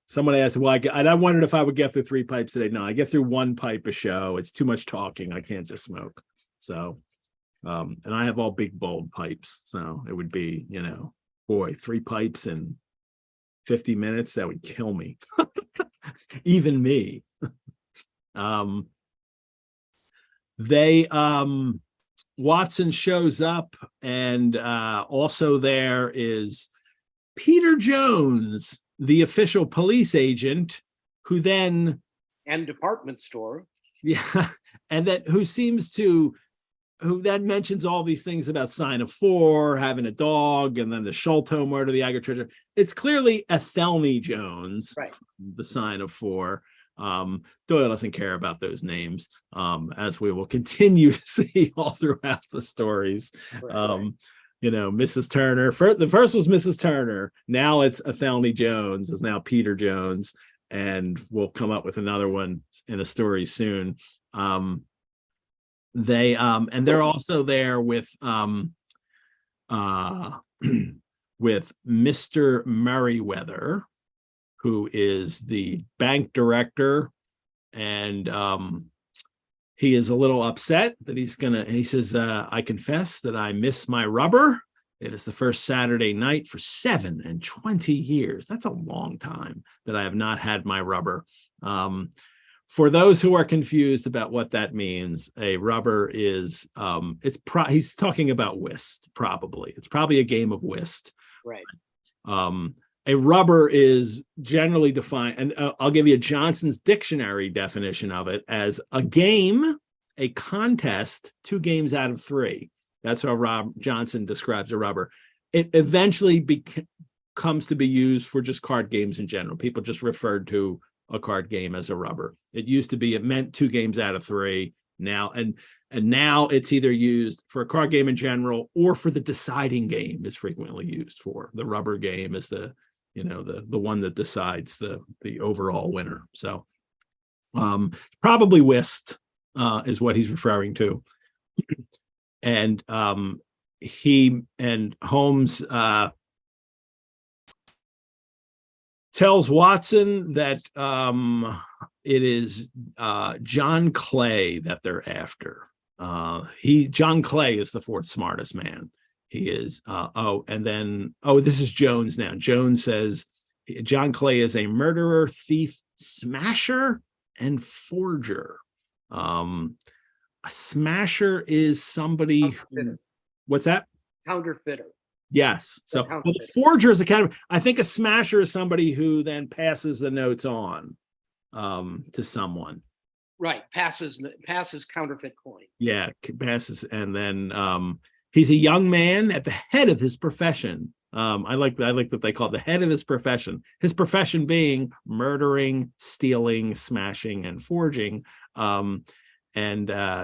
Someone asked, well, I wondered if I would get through 3 pipes a day. No, I get through 1 pipe a show. It's too much talking. I can't just smoke. So, and I have all big, bold pipes. So it would be, boy, 3 pipes in 50 minutes, that would kill me. Even me. Watson shows up, and also there is Peter Jones, the official police agent, who then and department store. Yeah, and that who then mentions all these things about sign of 4, having a dog, and then the Sholto murder, the Agar treasure. It's clearly Athelney Jones, right? The sign of 4. Doyle doesn't care about those names, as we will continue to see all throughout the stories. Right. Mrs. Turner. The first was Mrs. Turner. Now it's Athelney Jones. Is now Peter Jones, and we'll come up with another one in a story soon. They're also there with with Mr. Merriweather, who is the bank director, and he is a little upset that he says, I confess that I miss my rubber. It is the first Saturday night for 27 years. That's a long time that I have not had my rubber. For those who are confused about what that means, a rubber is, he's talking about whist, probably. It's probably a game of whist. Right. A rubber is generally defined, and I'll give you Johnson's dictionary definition of it, as a game, a contest, 2 games out of 3. That's how Rob Johnson describes a rubber. It eventually comes to be used for just card games in general. People just referred to a card game as a rubber. It meant 2 games out of 3 now, and now it's either used for a card game in general or for the deciding game. Is frequently used for. The rubber game is the one that decides the overall winner. So probably whist is what he's referring to. And Holmes tells Watson that it is John Clay that they're after. John Clay is the 4th smartest man. He is, this is Jones now. Jones says John Clay is a murderer, thief, smasher, and forger. A smasher is somebody who, what's that? Counterfeiter. Yes. So the forger is I think a smasher is somebody who then passes the notes on to someone. Right. Passes counterfeit coin. Yeah, passes, and then he's a young man at the head of his profession. I like that they call it the head of his profession. His profession being murdering, stealing, smashing, and forging. And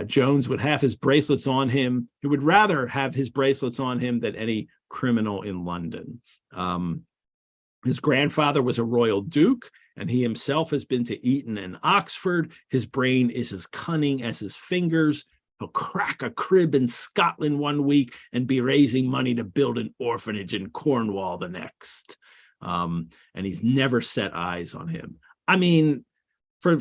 Jones would have his bracelets on him. He would rather have his bracelets on him than any criminal in London. His grandfather was a royal duke, and he himself has been to Eton and Oxford. His brain is as cunning as his fingers. He'll crack a crib in Scotland one week and be raising money to build an orphanage in Cornwall the next. And he's never set eyes on him. I mean, for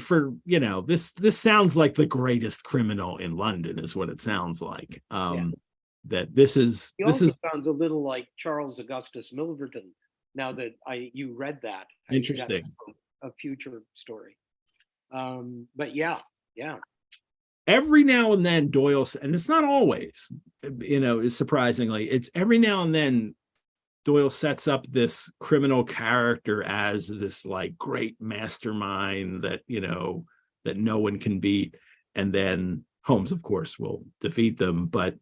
this sounds like the greatest criminal in London is what it sounds like. That this is sounds a little like Charles Augustus Milverton. Now that you read that, interesting, a future story. But yeah. Every now and then Doyle, and it's not always, is surprisingly, it's every now and then Doyle sets up this criminal character as this like great mastermind that no one can beat, and then Holmes, of course, will defeat them. But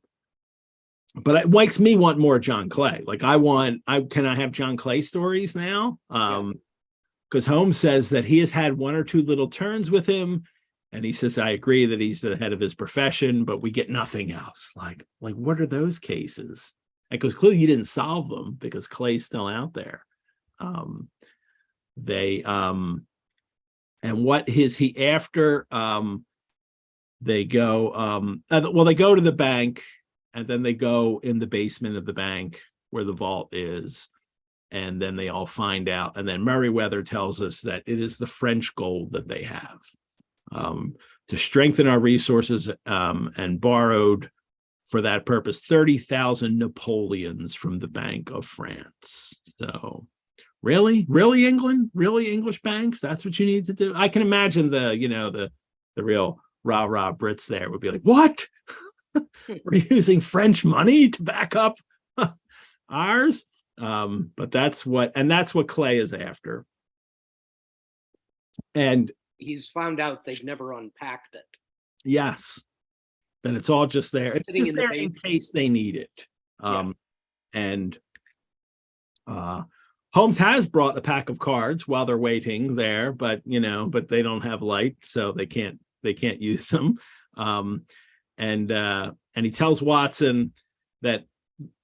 it makes me want more John Clay. Like can I have John Clay stories now? Because Holmes says that he has had 1 or 2 little turns with him, and he says, I agree that he's the head of his profession, but we get nothing else. Like what are those cases? Because clearly you didn't solve them because Clay's still out there. And what is he after? They go, they go to the bank, and then they go in the basement of the bank where the vault is. and then they all find out. And then Meriwether tells us that it is the French gold that they have to strengthen our resources, and borrowed for that purpose 30,000 Napoleons from the Bank of France. So really England, really English banks, that's what you need to do. I can imagine the real rah Brits there would be like, what? We're using French money to back up ours. But that's what Clay is after. And he's found out they've never unpacked it. Yes. That it's all just there. It's just there in case they need it. And Holmes has brought a pack of cards while they're waiting there, but they don't have light, so they can't use them. And he tells Watson that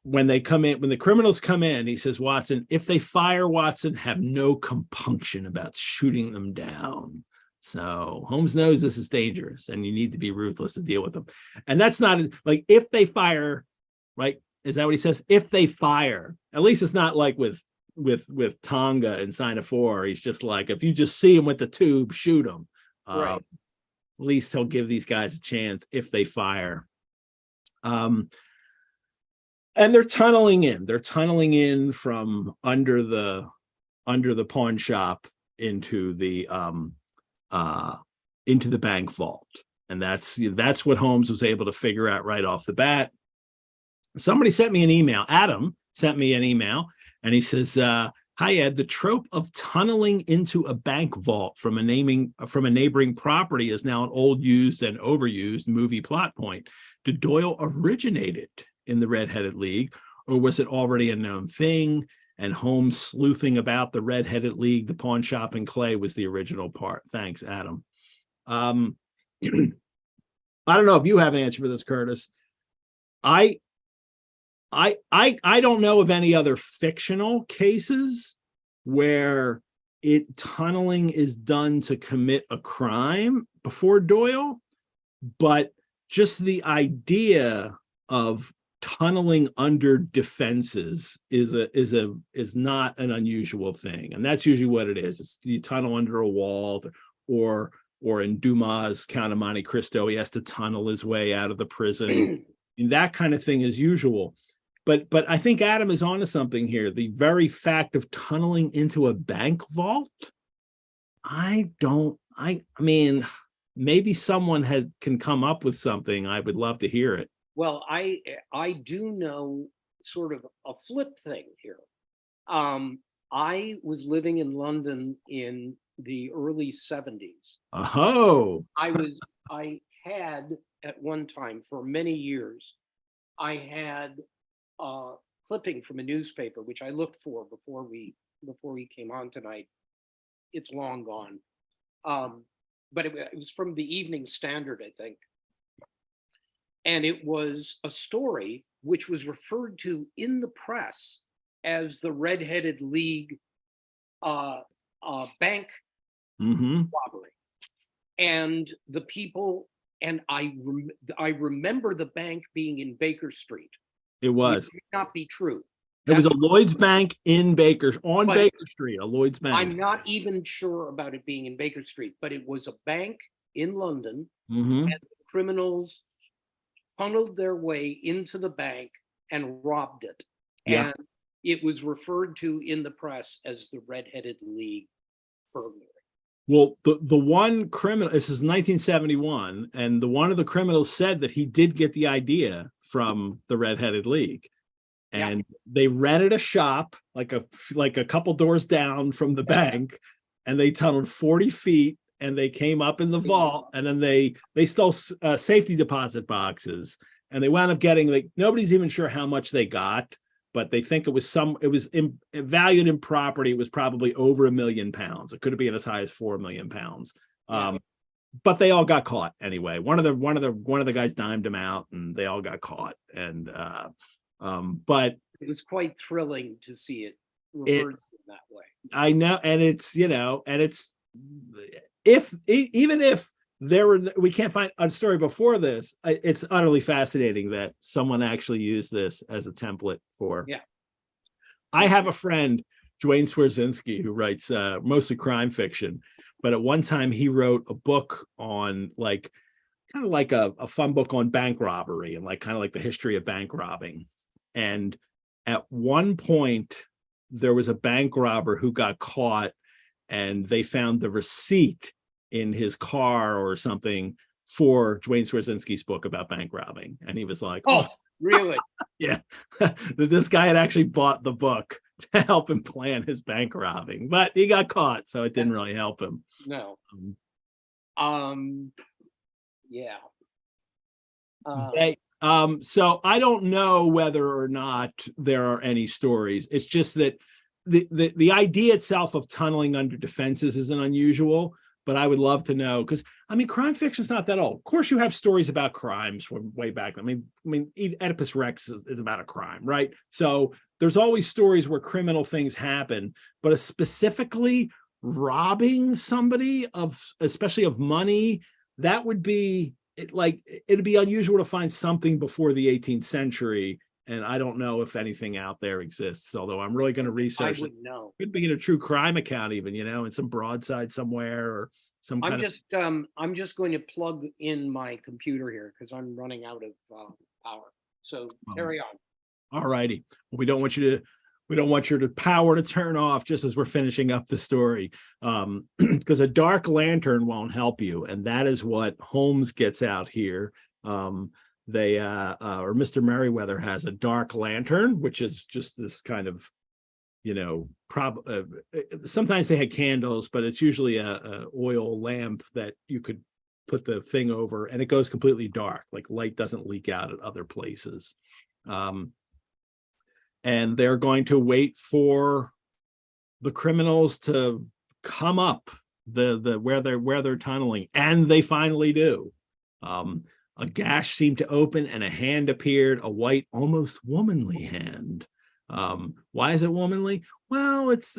when the criminals come in, he says, Watson, if they fire, Watson, have no compunction about shooting them down. So Holmes knows this is dangerous and you need to be ruthless to deal with them. And that's not like if they fire, right? Is that what he says? If they fire, at least it's not like with Tonga and Sign of Four. He's just like, if you just see him with the tube, shoot him. Right. At least he'll give these guys a chance if they fire. And they're tunneling in. They're tunneling in from under the pawn shop into the bank vault. And that's what Holmes was able to figure out right off the bat. Somebody sent me an email. Adam sent me an email, and he says, hi, Ed, the trope of tunneling into a bank vault from a neighboring property is now an old, used, and overused movie plot point. Did Doyle originate it in the Red-Headed League, or was it already a known thing? And Holmes sleuthing about the Red-Headed League, the pawn shop, and Clay was the original part. Thanks, Adam. I don't know if you have an answer for this, Curtis. I don't know of any other fictional cases where tunneling is done to commit a crime before Doyle, but just the idea of tunneling under defenses is not an unusual thing, and that's usually what it is. It's you tunnel under a wall, or in Dumas' Count of Monte Cristo, he has to tunnel his way out of the prison. And that kind of thing is usual. But I think Adam is onto something here. The very fact of tunneling into a bank vault, I mean, maybe someone can come up with something. I would love to hear it. Well, I do know sort of a flip thing here. I was living in London in the early 70s. Oh. I had at one time for many years, I had a clipping from a newspaper, which I looked for before we came on tonight. It's long gone. But it was from the Evening Standard, I think. And it was a story which was referred to in the press as the Red-Headed League bank robbery. And the people, and I remember the bank being in Baker Street. It was. Which may not be true. It was a Lloyd's Bank on Baker Street, a Lloyd's Bank. I'm not even sure about it being in Baker Street, but it was a bank in London, and the criminals funneled their way into the bank and robbed it. Yeah. And it was referred to in the press as the Red-Headed League burglary. Well, the one criminal, this is 1971, and one of the criminals said that he did get the idea from the Red-Headed League. And they rented a shop like a couple doors down from the bank, and they tunneled 40 feet, and they came up in the vault, and then they stole safety deposit boxes, and they wound up getting, nobody's even sure how much they got, but they think it was valued in property. It was probably over £1 million. It could have been as high as £4 million. But they all got caught anyway. One of the guys dimed them out, and they all got caught. And but it was quite thrilling to see it referred to that way. I know, and it's even if we can't find a story before this, it's utterly fascinating that someone actually used this as a template for. Yeah, I have a friend Duane Swierczynski, who writes mostly crime fiction, but at one time he wrote a book on like kind of like a fun book on bank robbery and like kind of like the history of bank robbing. And at one point there was a bank robber who got caught, and they found the receipt in his car or something for Duane Swierczynski's book about bank robbing. And he was like, oh really? Yeah, that this guy had actually bought the book to help him plan his bank robbing, but he got caught, so it didn't really help him. No. Yeah. So I don't know whether or not there are any stories. It's just that the idea itself of tunneling under defenses isn't unusual, but I would love to know, because I mean, crime fiction is not that old. Of course, you have stories about crimes from way back. I mean, Oedipus Rex is about a crime, right? So there's always stories where criminal things happen, but specifically robbing somebody especially of money, that would be it'd be unusual to find something before the 18th century. And I don't know if anything out there exists, although I'm really going to research. I wouldn't know. Could be in a true crime account, even, in some broadside somewhere or some kind of. I'm just going to plug in my computer here because I'm running out of power. So carry on. All righty. Well, we don't want your power to turn off just as we're finishing up the story, because a dark lantern won't help you, and that is what Holmes gets out here. They or Mr. Merriweather has a dark lantern, which is just this kind of, sometimes they had candles, but it's usually a oil lamp that you could put the thing over, and it goes completely dark, like light doesn't leak out at other places. And they're going to wait for the criminals to come up where they're tunneling, and they finally do. A gash seemed to open, and a hand appeared, a white, almost womanly hand. Why is it womanly? Well, it's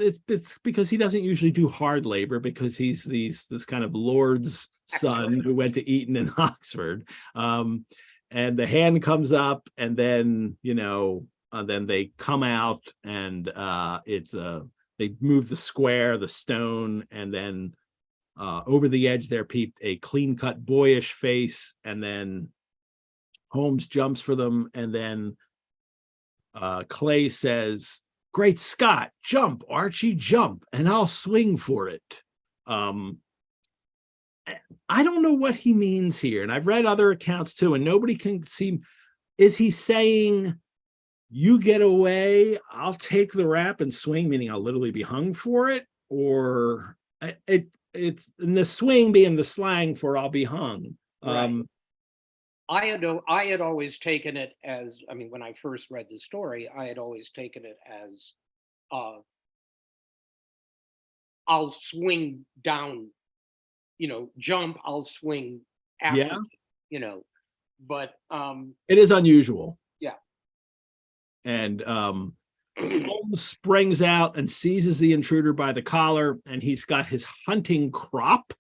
because he doesn't usually do hard labor, because he's this kind of lord's son who went to Eton and Oxford. And the hand comes up, and then then they come out, and they move the square, the stone, and then over the edge there peeped a clean-cut boyish face, and then Holmes jumps for them, and then Clay says, "Great Scott, jump, Archie, jump, and I'll swing for it." I don't know what he means here, and I've read other accounts too, and nobody can seem. Is he saying, "You get away, I'll take the rap and swing," meaning I'll literally be hung for it? Or it's in the swing being the slang for I'll be hung. Right. I had always taken it as, when I first read the story, I had always taken it as I'll swing down, jump, I'll swing after, but it is unusual. Yeah. And Holmes springs out and seizes the intruder by the collar, and he's got his hunting crop,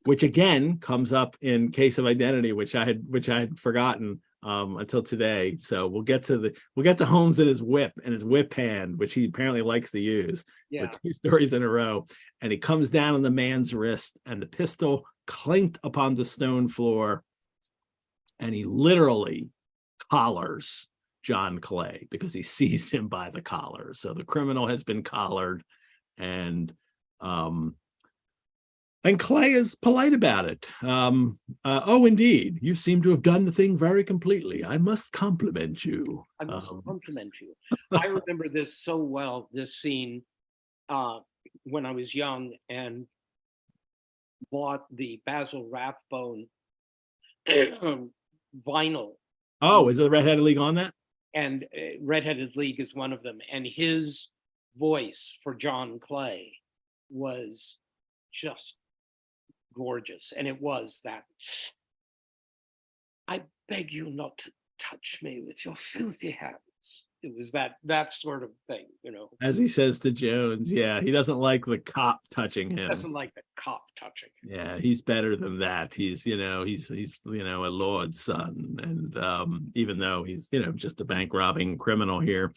which again comes up in Case of Identity, which I had forgotten until today. So we'll get to Holmes and his whip hand, which he apparently likes to use. Yeah. For 2 stories in a row, and he comes down on the man's wrist, and the pistol clinked upon the stone floor, and he literally collars John Clay because he seized him by the collar. So the criminal has been collared, and Clay is polite about it. "Oh, indeed, you seem to have done the thing very completely. I must compliment you." I must compliment you. I remember this so well, this scene, when I was young and bought the Basil Rathbone vinyl. Oh, is the Red-Headed League on that? And Red-Headed League is one of them. And his voice for John Clay was just gorgeous. And it was that, "I beg you not to touch me with your filthy hands." It was that sort of thing, As he says to Jones, yeah, he doesn't like the cop touching him. Doesn't like the cop touching him. Yeah, he's better than that. He's a lord's son, and even though he's just a bank robbing criminal here,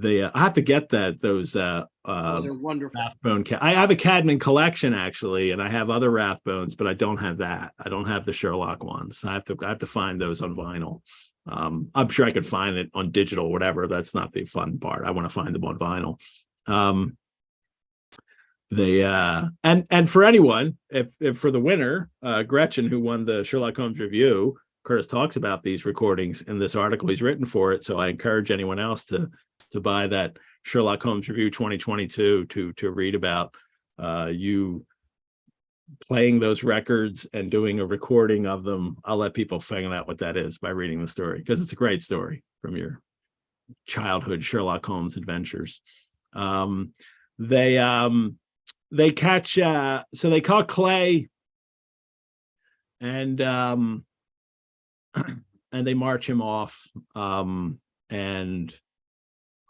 I have to get those they're wonderful. Rathbone I have a Cadman collection actually, and I have other Rathbones, but I don't have that. I don't have the Sherlock ones. I have to find those on vinyl. I'm sure I could find it on digital or whatever. That's not the fun part. I want to find them on vinyl. And for anyone, if for the winner, Gretchen, who won the Sherlock Holmes review, Curtis talks about these recordings in this article he's written for it. So I encourage anyone else to buy that Sherlock Holmes review 2022 to read about you playing those records and doing a recording of them. I'll let people figure out what that is by reading the story, because it's a great story from your childhood Sherlock Holmes adventures. They catch so they caught Clay, and they march him off. And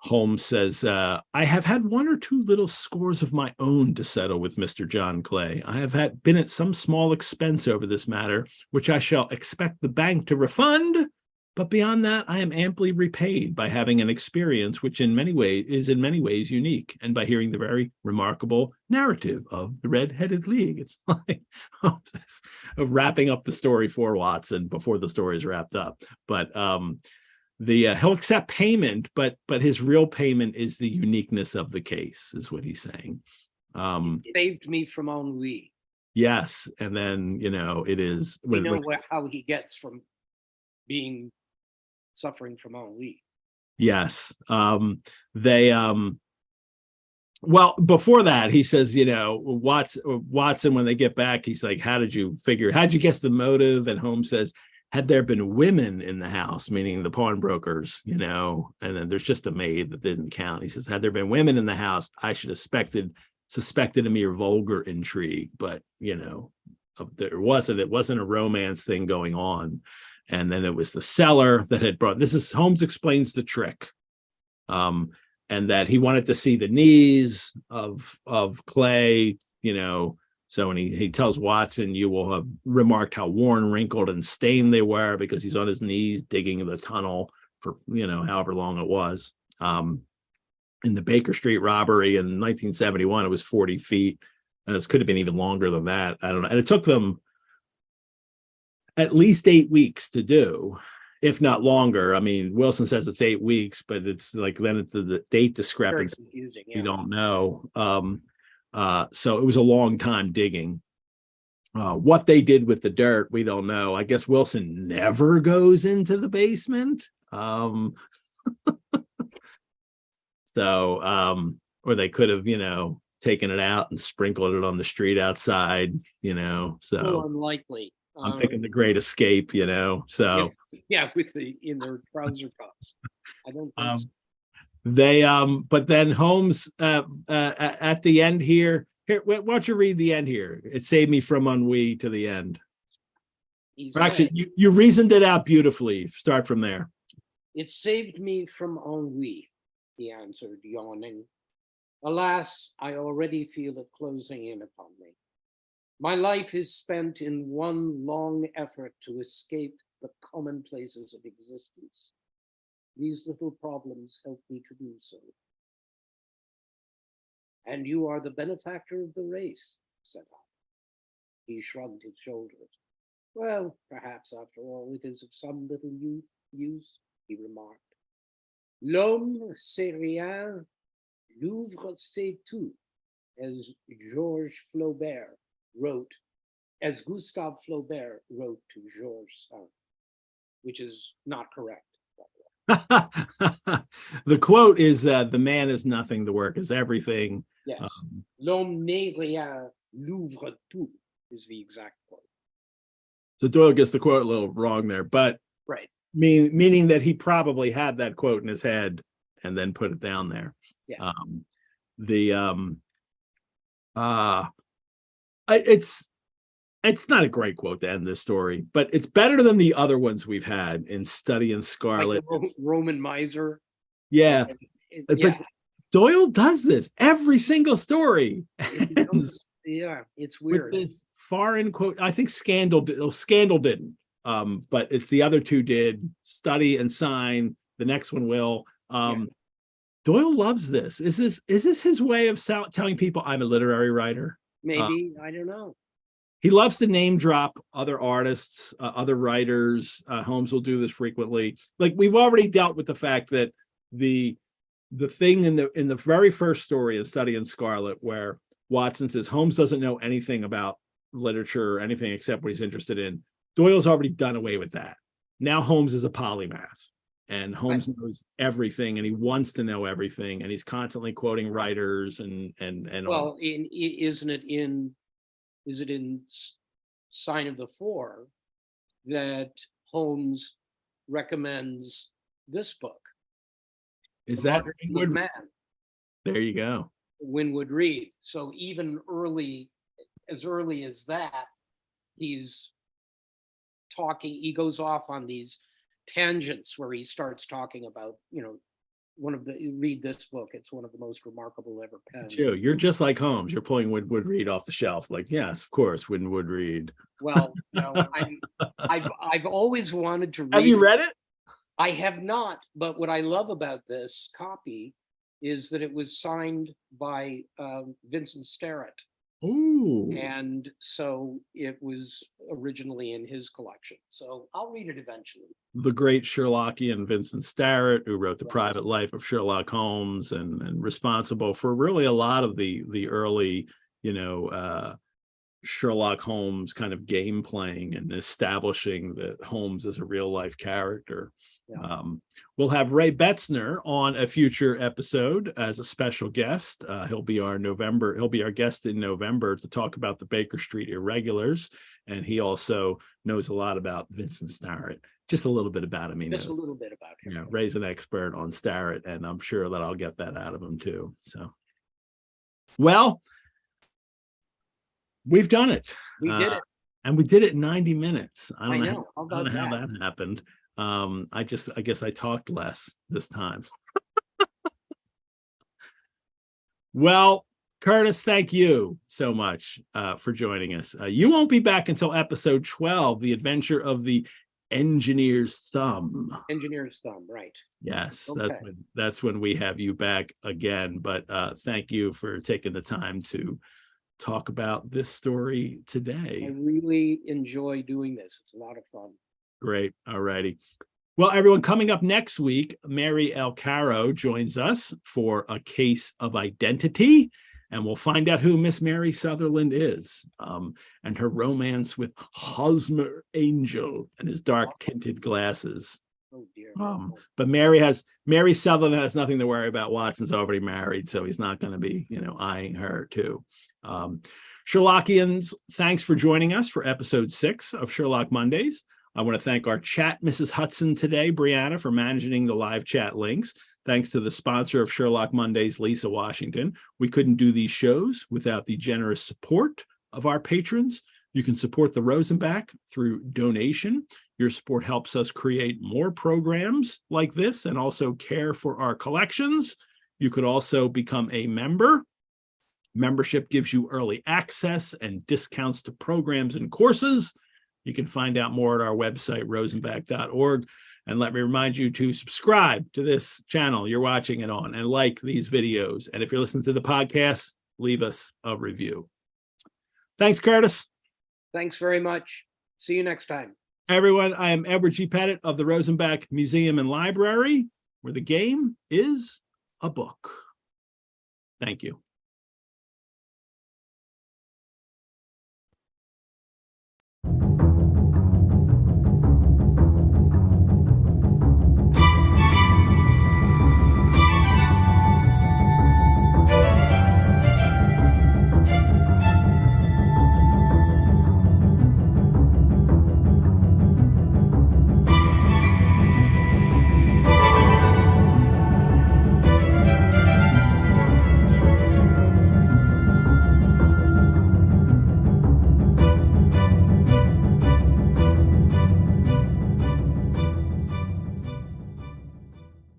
Holmes says, I have had one or two little scores of my own to settle with Mr. John Clay. I have been at some small expense over this matter, which I shall expect the bank to refund. But beyond that, I am amply repaid by having an experience which in many ways unique, and by hearing the very remarkable narrative of the Red-Headed League. It's like wrapping up the story for Watson before the story is wrapped up. But he'll accept payment, but his real payment is the uniqueness of the case, is what he's saying. It saved me from ennui. Yes, and then it is how he gets from being suffering from ennui. Yes. Well, before that, he says, Watson, when they get back, he's like, how'd you guess the motive? And Holmes says, had there been women in the house, meaning the pawnbrokers, and then there's just a maid that didn't count. He says, had there been women in the house, I should have suspected a mere vulgar intrigue, but it wasn't a romance thing going on. And then it was the seller that had Holmes explains the trick. And that he wanted to see the knees of Clay, so when he tells Watson, you will have remarked how worn, wrinkled, and stained they were, because he's on his knees digging the tunnel for, however long it was. In the Baker Street robbery in 1971, it was 40 feet. And it could have been even longer than that. I don't know. And it took them at least 8 weeks to do, if not longer. I mean, Wilson says it's 8 weeks, but it's like then it's the date discrepancy. Yeah. You don't know. So it was a long time digging. What they did with the dirt, we don't know. I guess Wilson never goes into the basement. Or they could have, taken it out and sprinkled it on the street outside, so unlikely. I'm thinking the Great Escape, so in their trouser cuffs. I don't think so. They but then Holmes at the end here, why don't you read the end here? It saved me from ennui to the end. Actually, you reasoned it out beautifully. Start from there. It saved me from ennui, he answered, yawning. Alas, I already feel it closing in upon me. My life is spent in one long effort to escape the commonplaces of existence. These little problems help me to do so. And you are the benefactor of the race, said I. He shrugged his shoulders. Well, perhaps after all it is of some little use, he remarked. L'homme c'est rien, l'ouvre c'est tout, as Gustave Flaubert wrote to Georges Sand, which is not correct. The quote is the man is nothing, the work is everything. Yes. L'homme n'est rien, l'ouvre tout is the exact quote. So Doyle gets the quote a little wrong there, but right. Meaning that he probably had that quote in his head and then put it down there. Yeah. It's not a great quote to end this story, but it's better than the other ones we've had in Study in Scarlet. Like Roman miser. Yeah. But Doyle does this every single story. Yeah, it's weird. With this foreign quote. I think Scandal didn't. But it's the other two did. Study and Sign. The next one will. Doyle loves this. Is this his way of telling people I'm a literary writer? Maybe, I don't know. He loves to name drop other artists, other writers. Holmes will do this frequently. Like, we've already dealt with the fact that the thing in the very first story in Study in Scarlet, where Watson says Holmes doesn't know anything about literature or anything except what he's interested in. Doyle's already done away with that. Now Holmes is a polymath, and Holmes knows everything, and he wants to know everything, and he's constantly quoting writers and well, is it in Sign of the Four that Holmes recommends this book? Is that Good Man? There you go. Winwood Reade. So even as early as that, he's talking. He goes off on these tangents where he starts talking about, read this book. It's one of the most remarkable ever penned. You're just like Holmes. You're pulling Winwood Reade off the shelf. Like, yes, of course, Winwood Reade. Well, I've always wanted to read. Have you read it? I have not, but what I love about this copy is that it was signed by Vincent Starrett. Ooh. And so it was originally in his collection. So I'll read it eventually. The great Sherlockian Vincent Starrett, who wrote The Private Life of Sherlock Holmes and responsible for really a lot of the early, Sherlock Holmes kind of game playing and establishing that Holmes is a real life character. Yeah. We'll have Ray Betzner on a future episode as a special guest. He'll be our guest in November to talk about the Baker Street Irregulars. And he also knows a lot about Vincent Starrett, just a little bit about him. Just a little bit about him. Ray's an expert on Starrett, and I'm sure that I'll get that out of him too. So, well, we've done it. We did it. And we did it in 90 minutes. I don't know how that happened. I guess I talked less this time. Well, Curtis, thank you so much for joining us. You won't be back until episode 12, The Adventure of the Engineer's Thumb. Engineer's Thumb, right. Yes, okay. That's when we have you back again. But thank you for taking the time to talk about this story today. I really enjoy doing this. It's a lot of fun. Great. All righty. Well, everyone, coming up next week, Mary Alcaro joins us for A Case of Identity, and we'll find out who Miss Mary Sutherland is, and her romance with Hosmer Angel and his dark tinted glasses. Oh dear. But Mary Sutherland has nothing to worry about. Watson's already married, so he's not going to be, eyeing her too. Sherlockians, thanks for joining us for episode 6 of Sherlock Mondays. I want to thank our chat, Mrs. Hudson today, Brianna, for managing the live chat links. Thanks to the sponsor of Sherlock Mondays, Lisa Washington. We couldn't do these shows without the generous support of our patrons. You can support the Rosenbach through donation. Your support helps us create more programs like this and also care for our collections. You could also become a member. Membership gives you early access and discounts to programs and courses. You can find out more at our website, rosenbach.org. And let me remind you to subscribe to this channel you're watching it on and like these videos. And if you're listening to the podcast, leave us a review. Thanks, Curtis. Thanks very much. See you next time. Everyone, I am Edward G. Pettit of the Rosenbach Museum and Library, where the game is a book. Thank you.